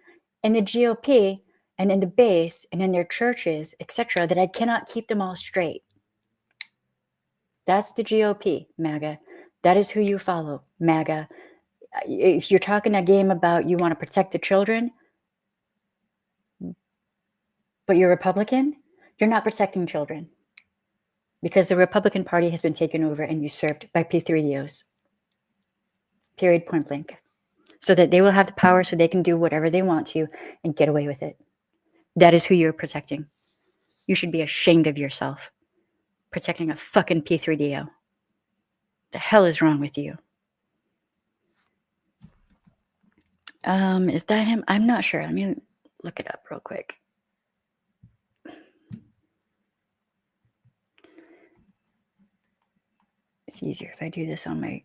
in the GOP and in the base and in their churches, etc., that I cannot keep them all straight. That's the GOP, MAGA. That is who you follow, MAGA. If you're talking a game about you want to protect the children, but you're Republican, you're not protecting children. because the Republican Party has been taken over and usurped by P3DOs. Period, point blank. So that they will have the power so they can do whatever they want to and get away with it. That is who you're protecting. You should be ashamed of yourself. Protecting a fucking P3DO. The hell is wrong with you? Is that him? I'm not sure. Let me look it up real quick. It's easier if I do this on my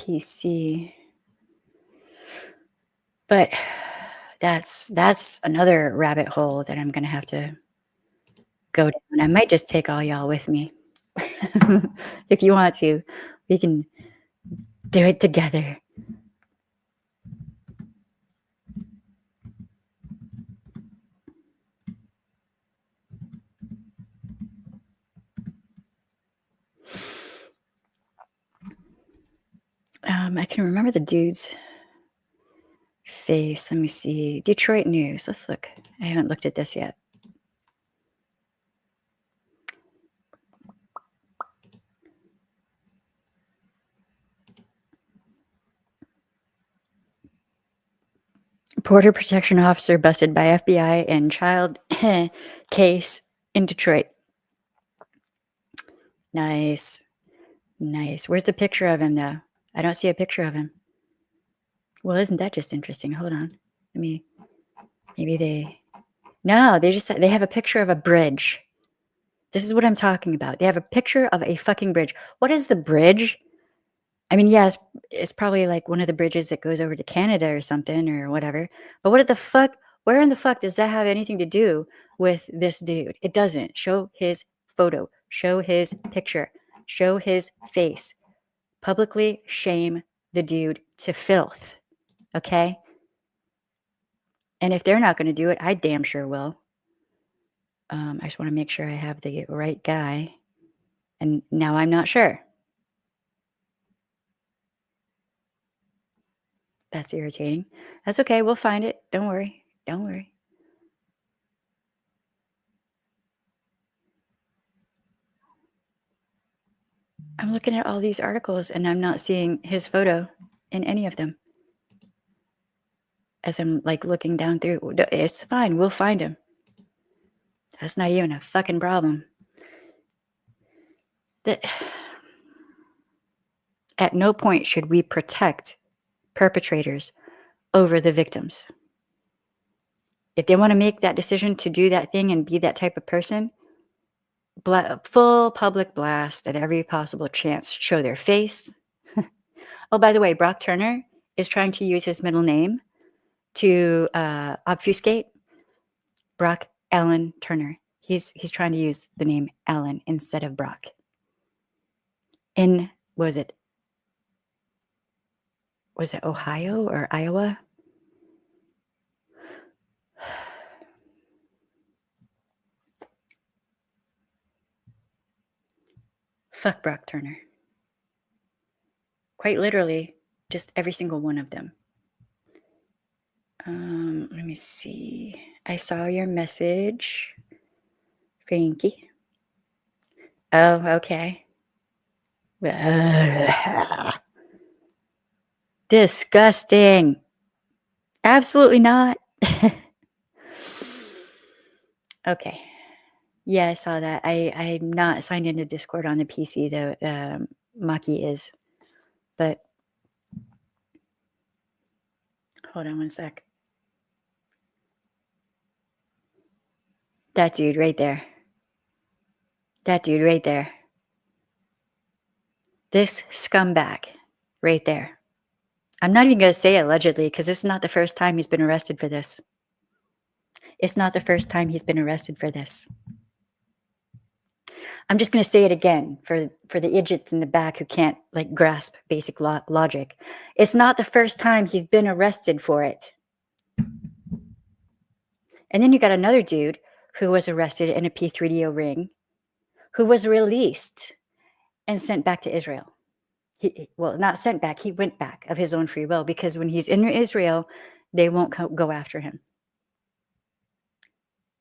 PC. But that's another rabbit hole that I'm going to have to go down. I might just take all y'all with me. If you want to, we can do it together. I can remember the dude's face. Let me see. Detroit News. Let's look. I haven't looked at this yet. Border protection officer busted by FBI in child case in Detroit. Nice. Nice. Where's the picture of him, though? I don't see a picture of him. Well, isn't that just interesting? Hold on. Maybe they... No, they have a picture of a bridge. This is what I'm talking about. They have a picture of a fucking bridge. What is the bridge? I mean, yeah, it's probably like one of the bridges that goes over to Canada or something or whatever. But what the fuck? Where in the fuck does that have anything to do with this dude? It doesn't. Show his photo. Show his picture. Show his face. Publicly shame the dude to filth. Okay? And if they're not going to do it, I damn sure will. I just want to make sure I have the right guy. And now I'm not sure. That's irritating. That's okay. We'll find it. Don't worry. Don't worry. I'm looking at all these articles and I'm not seeing his photo in any of them. As I'm like looking down through, it's fine. We'll find him. That's not even a fucking problem. At no point should we protect perpetrators over the victims. If they want to make that decision to do that thing and be that type of person, full public blast at every possible chance. Show their face. Oh, by the way, Brock Turner is trying to use his middle name to obfuscate. Brock Allen Turner. He's trying to use the name Allen instead of Brock. Was it Ohio or Iowa? Fuck Brock Turner. Quite literally, just every single one of them. Let me see. I saw your message, Frankie. Oh, okay. Disgusting. Absolutely not. Okay. Yeah, I saw that. I'm not signed into Discord on the PC, though. Maki is. But hold on one sec. That dude right there. That dude right there. This scumbag right there. I'm not even going to say allegedly because this is not the first time he's been arrested for this. It's not the first time he's been arrested for this. I'm just going to say it again for the idiots in the back who can't like grasp basic logic. It's not the first time he's been arrested for it. And then you got another dude who was arrested in a P3DO ring who was released and sent back to Israel. Well, not sent back. He went back of his own free will because when he's in Israel, they won't go after him.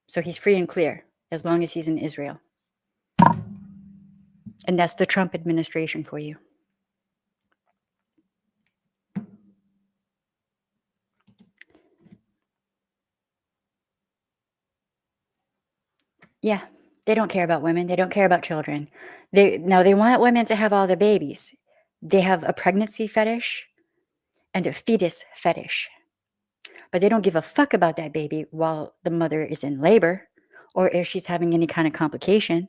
So he's free and clear as long as he's in Israel. And that's the Trump administration for you. Yeah, they don't care about women. They don't care about children. They want women to have all the babies. They have a pregnancy fetish and a fetus fetish. But they don't give a fuck about that baby while the mother is in labor, or if she's having any kind of complication,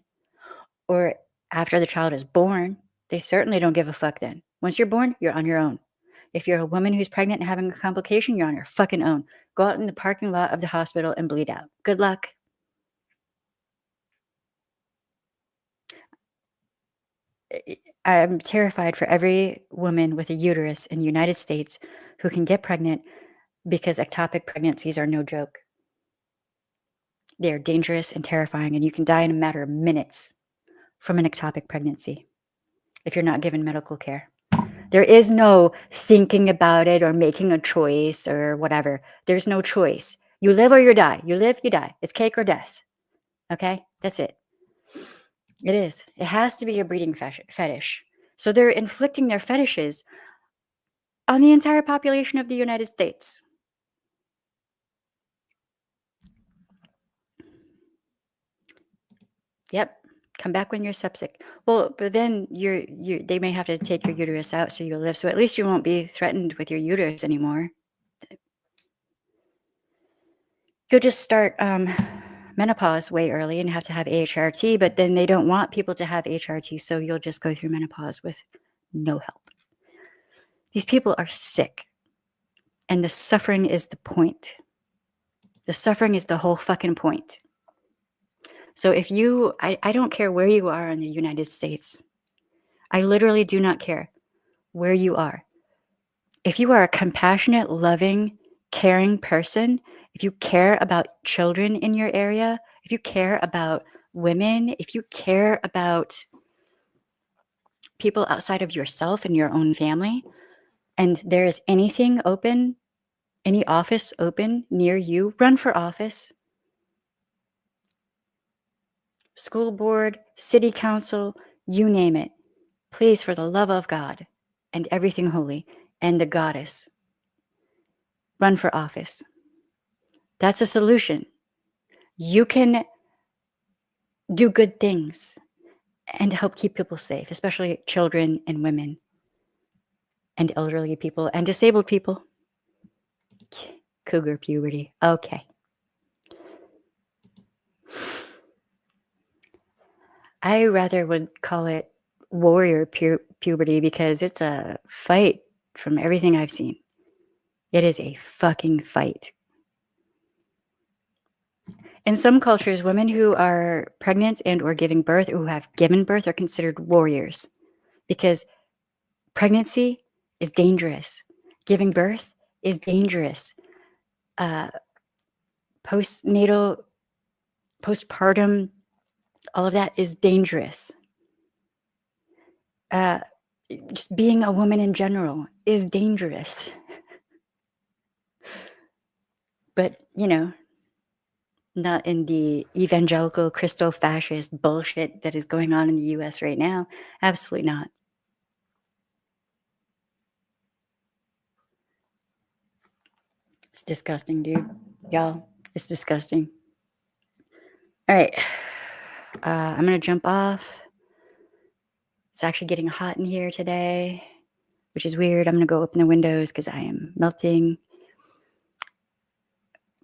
or after the child is born. They certainly don't give a fuck then. Once you're born, you're on your own. If you're a woman who's pregnant and having a complication, you're on your fucking own. Go out in the parking lot of the hospital and bleed out. Good luck. I'm terrified for every woman with a uterus in the United States who can get pregnant, because ectopic pregnancies are no joke. They are dangerous and terrifying, and you can die in a matter of minutes from an ectopic pregnancy if you're not given medical care. There is no thinking about it or making a choice or whatever. There's no choice. You live or you die. You live, you die. It's cake or death. Okay? That's it. It is. It has to be a breeding fetish. So they're inflicting their fetishes on the entire population of the United States. Yep. Come back when you're septic. Well, but then they may have to take your uterus out so you'll live. So at least you won't be threatened with your uterus anymore. You'll just start menopause way early and have to have HRT, but then they don't want people to have HRT, so you'll just go through menopause with no help. These people are sick, and the suffering is the point. The suffering is the whole fucking point. So if you, I don't care where you are in the United States. I literally do not care where you are. If you are a compassionate, loving, caring person, if you care about children in your area, if you care about women, if you care about people outside of yourself and your own family, and there is anything open, any office open near you, run for office. School board, city council, you name it. Please, for the love of God and everything holy and the goddess, run for office. That's a solution. You can do good things and help keep people safe, especially children and women and elderly people and disabled people. Cougar puberty. Okay. I rather would call it warrior puberty, because it's a fight from everything I've seen. It is a fucking fight. In some cultures, women who are pregnant and or giving birth, or who have given birth, are considered warriors, because pregnancy is dangerous. Giving birth is dangerous. Postnatal, postpartum, all of that is dangerous. Just being a woman in general is dangerous. But, not in the evangelical Christo-fascist bullshit that is going on in the US right now. Absolutely not. It's disgusting, dude. Y'all, it's disgusting. All right. I'm going to jump off. It's actually getting hot in here today, which is weird. I'm going to go open the windows because I am melting.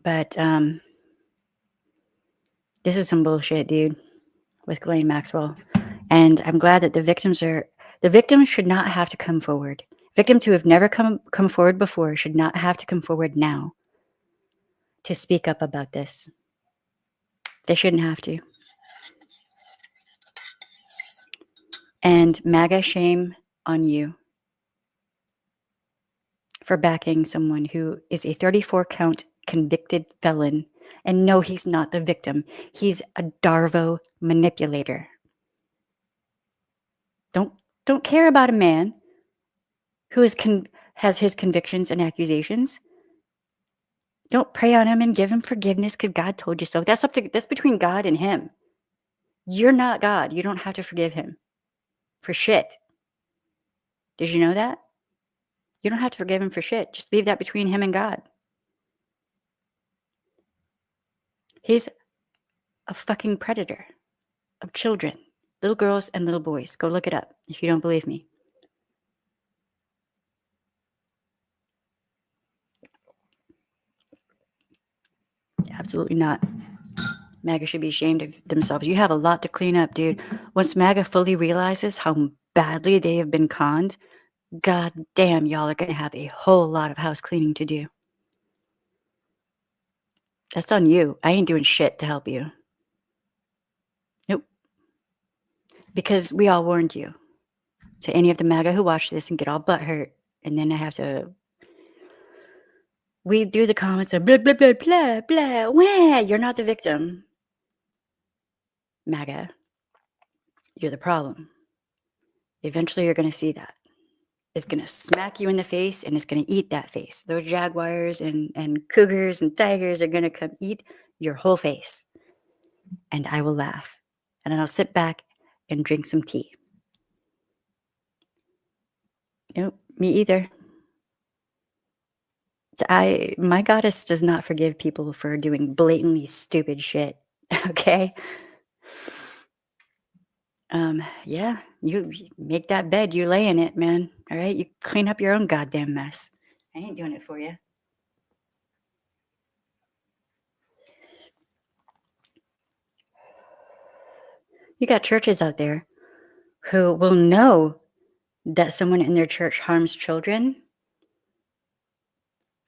But this is some bullshit, dude, with Ghislaine Maxwell. And I'm glad that the victims should not have to come forward. Victims who have never come forward before should not have to come forward now to speak up about this. They shouldn't have to. And MAGA, shame on you for backing someone who is a 34-count convicted felon. And no, he's not the victim. He's a Darvo manipulator. Don't care about a man who has his convictions and accusations. Don't pray on him and give him forgiveness because God told you so. That's between God and him. You're not God. You don't have to forgive him. for shit. Did you know that? You don't have to forgive him for shit. Just leave that between him and God. He's a fucking predator of children, little girls and little boys. Go look it up if you don't believe me. Absolutely not. MAGA should be ashamed of themselves. You have a lot to clean up, dude. Once MAGA fully realizes how badly they have been conned, god damn, y'all are going to have a whole lot of house cleaning to do. That's on you. I ain't doing shit to help you. Nope. Because we all warned you. To any of the MAGA who watch this and get all butthurt, and then I have to weed through the comments of blah, blah, blah, blah, blah, wah. You're not the victim. MAGA, you're the problem. Eventually, you're going to see that. It's going to smack you in the face, and it's going to eat that face. Those jaguars and cougars and tigers are going to come eat your whole face. And I will laugh. And then I'll sit back and drink some tea. Nope, me either. My goddess does not forgive people for doing blatantly stupid shit. Okay? Yeah, you make that bed, you lay in it, man. All right? You clean up your own goddamn mess. I ain't doing it for you. You got churches out there who will know that someone in their church harms children,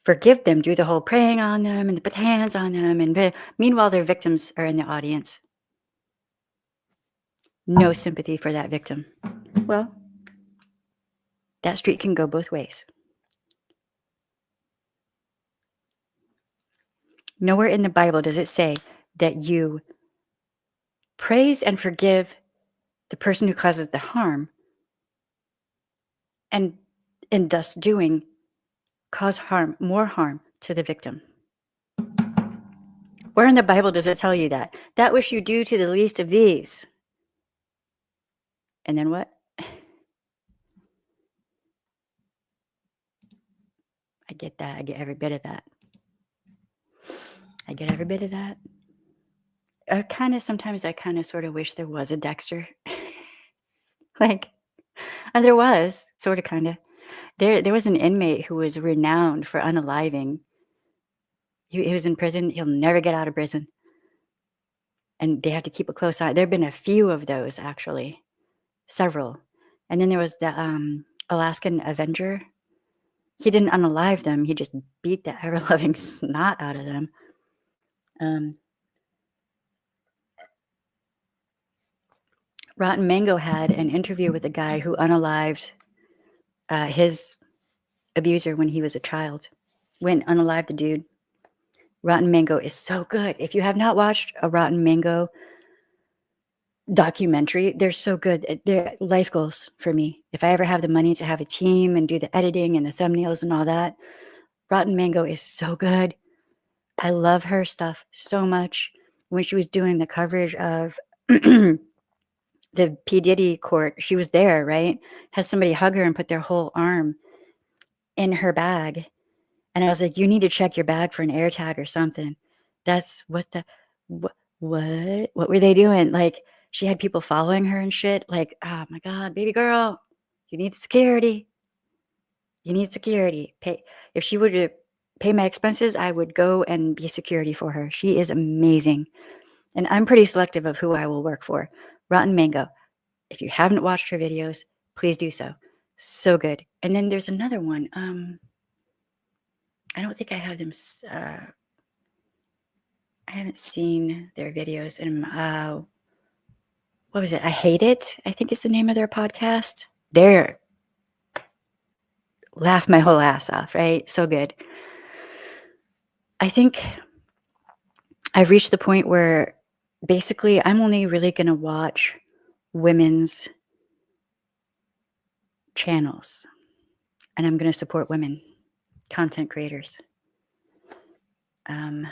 forgive them, do the whole praying on them and put hands on them, and meanwhile their victims are in the audience. No sympathy for that victim. Well, that street can go both ways. Nowhere in the Bible does it say that you praise and forgive the person who causes the harm, and in thus doing, cause more harm to the victim. Where in the Bible does it tell you that? That which you do to the least of these. And then what? I get that. I get every bit of that. I get every bit of that. Sometimes I kind of sort of wish there was a Dexter. And there was, sort of, kind of. There was an inmate who was renowned for unaliving. He was in prison. He'll never get out of prison. And they have to keep a close eye. There have been a few of those, actually. Several. And then there was the Alaskan Avenger. He didn't unalive them. He just beat the ever-loving snot out of them. Rotten Mango had an interview with a guy who unalived his abuser when he was a child. Went unalived the dude. Rotten Mango is so good. If you have not watched a Rotten Mango documentary, they're so good. They're life goals for me. If I ever have the money to have a team and do the editing and the thumbnails and all that, Rotten Mango is so good. I love her stuff so much. When she was doing the coverage of the P. Diddy court, she was there, right? Had somebody hug her and put their whole arm in her bag. And I was like, you need to check your bag for an air tag or something. That's what were they doing? She had people following her and shit. Oh my God, baby girl, you need security. You need security. If she were to pay my expenses, I would go and be security for her. She is amazing. And I'm pretty selective of who I will work for. Rotten Mango. If you haven't watched her videos, please do so. So good. And then there's another one. I don't think I have them. I haven't seen their videos. And what was it? I Hate It, I think is the name of their podcast. They're laugh my whole ass off, right? So good. I think I've reached the point where basically I'm only really going to watch women's channels, and I'm going to support women content creators. I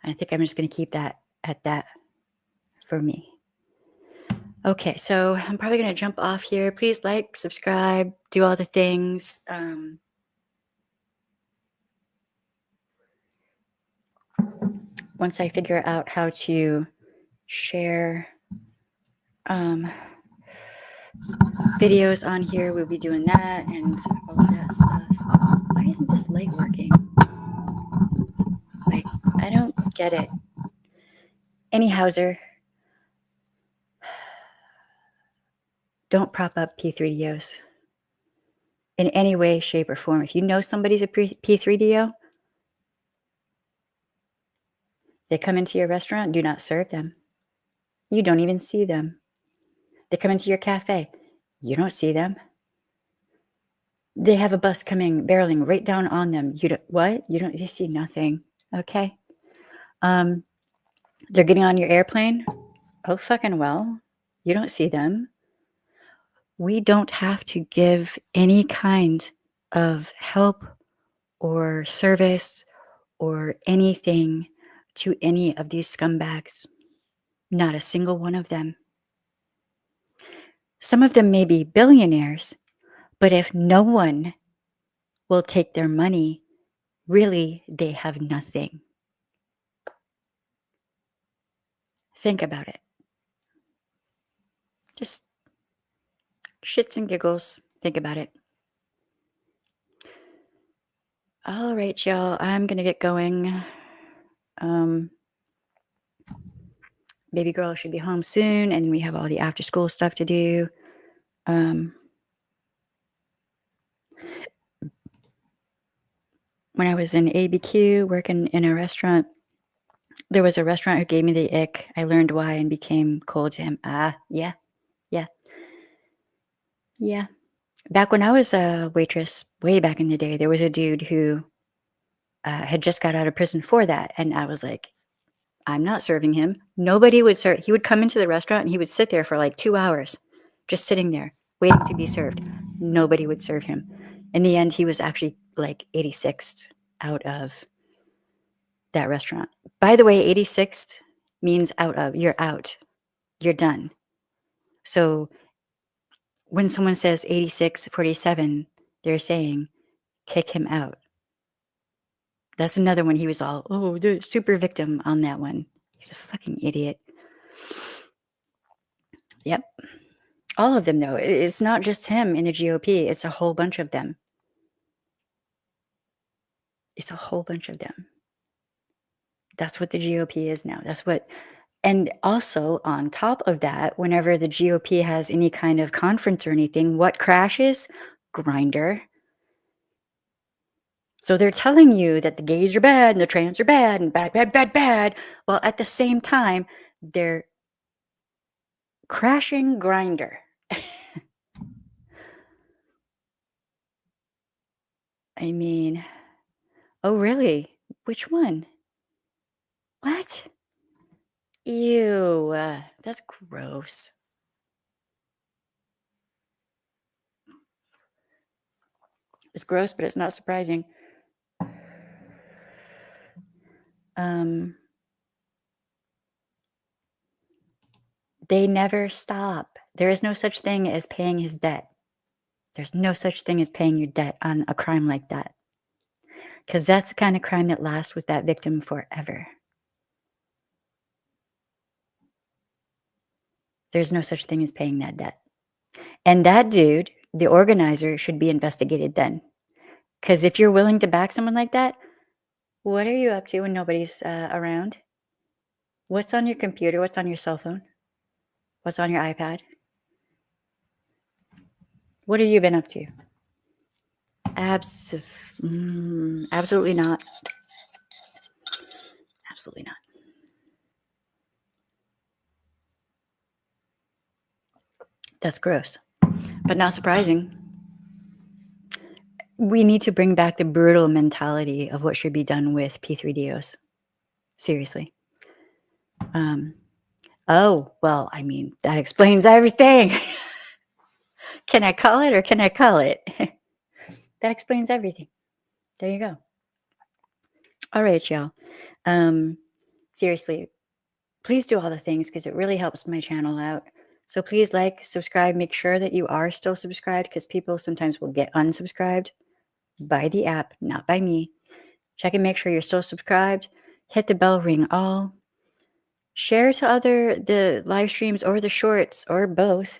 think I'm just going to keep that at that for me. Okay, so I'm probably going to jump off here. Please like, subscribe, do all the things. Once I figure out how to share videos on here, we'll be doing that and all of that stuff. Why isn't this light working? Like, I don't get it. Anyhowser, don't prop up P3DOs in any way, shape, or form. If you know somebody's a P3DO, they come into your restaurant, do not serve them. You don't even see them. They come into your cafe, you don't see them. They have a bus coming, barreling right down on them. You don't, what? You see nothing. Okay. They're getting on your airplane. Oh, fucking well. You don't see them. We don't have to give any kind of help or service or anything to any of these scumbags. Not a single one of them. Some of them may be billionaires, but if no one will take their money, really, they have nothing. Think about it. Just shits and giggles. Think about it. All right, y'all. I'm going to get going. Baby girl should be home soon, and we have all the after school stuff to do. When I was in ABQ working in a restaurant, there was a restaurant who gave me the ick. I learned why and became cold to him. Yeah. Back when I was a waitress, way back in the day, there was a dude who had just got out of prison for that. And I was like, I'm not serving him. Nobody would serve. He would come into the restaurant and he would sit there for like 2 hours, just sitting there, waiting to be served. Nobody would serve him. In the end, he was actually like 86th out of that restaurant. By the way, 86th means out of, you're out, you're done. So when someone says 86, 47, they're saying, kick him out. That's another one. He was all, oh, the super victim on that one. He's a fucking idiot. Yep. All of them, though. It's not just him in the GOP. It's a whole bunch of them. It's a whole bunch of them. That's what the GOP is now. That's what, and also on top of that, whenever the GOP has any kind of conference or anything, what crashes? Grindr. So they're telling you that the gays are bad and the trans are bad and bad, bad, bad, bad. Well, at the same time, they're crashing Grindr. I mean, oh, really? Which one? What? Ew, that's gross. It's gross, but it's not surprising. They never stop. There is no such thing as paying his debt. There's no such thing as paying your debt on a crime like that. Because that's the kind of crime that lasts with that victim forever. There's no such thing as paying that debt. And that dude, the organizer, should be investigated then. Because if you're willing to back someone like that, what are you up to when nobody's around? What's on your computer? What's on your cell phone? What's on your iPad? What have you been up to? Absolutely not. Absolutely not. That's gross, but not surprising. We need to bring back the brutal mentality of what should be done with P3DOs. Seriously. Oh, well, I mean, that explains everything. Can I call it or can I call it? That explains everything. There you go. All right, y'all. Seriously, please do all the things because it really helps my channel out. So please like, subscribe, make sure that you are still subscribed, because people sometimes will get unsubscribed by the app, not by me. Check and make sure you're still subscribed. Hit the bell, ring all. Share to the live streams or the shorts or both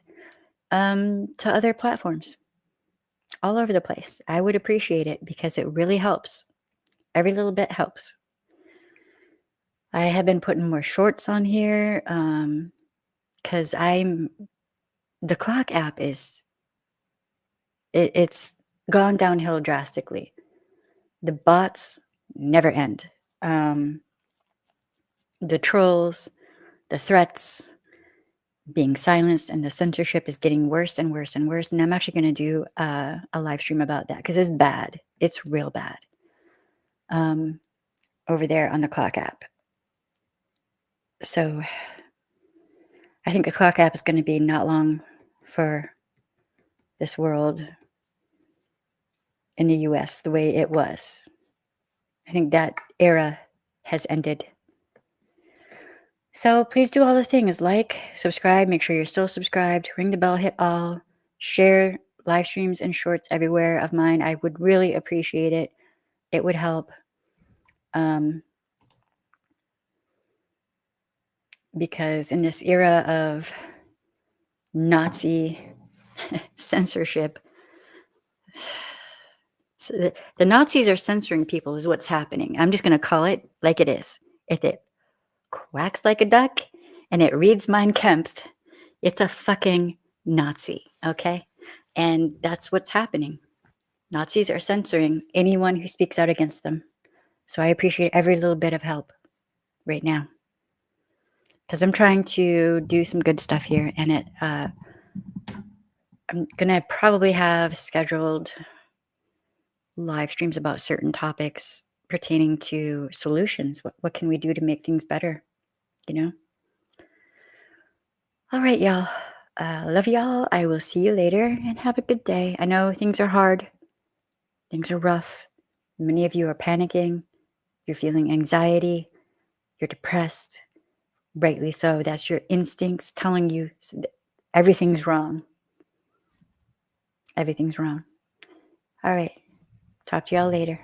to other platforms all over the place. I would appreciate it because it really helps. Every little bit helps. I have been putting more shorts on here because the clock app it's gone downhill drastically. The bots never end. The trolls, the threats, being silenced, and the censorship is getting worse and worse and worse. And I'm actually going to do a live stream about that because it's bad. It's real bad over there on the clock app. So I think the clock app is going to be not long for this world in the US the way it was. I think that era has ended. So please do all the things: like, subscribe, make sure you're still subscribed, ring the bell, hit all, share live streams and shorts everywhere of mine. I would really appreciate it. It would help. Because in this era of Nazi censorship, so the Nazis are censoring people is what's happening. I'm just going to call it like it is. If it quacks like a duck and it reads Mein Kampf, it's a fucking Nazi, okay? And that's what's happening. Nazis are censoring anyone who speaks out against them. So I appreciate every little bit of help right now, because I'm trying to do some good stuff here, and I'm gonna probably have scheduled live streams about certain topics pertaining to solutions. What can we do to make things better? You know? All right, y'all. Love y'all. I will see you later, and have a good day. I know things are hard. Things are rough. Many of you are panicking. You're feeling anxiety. You're depressed. Rightly so. That's your instincts telling you everything's wrong. Everything's wrong. All right. Talk to y'all later.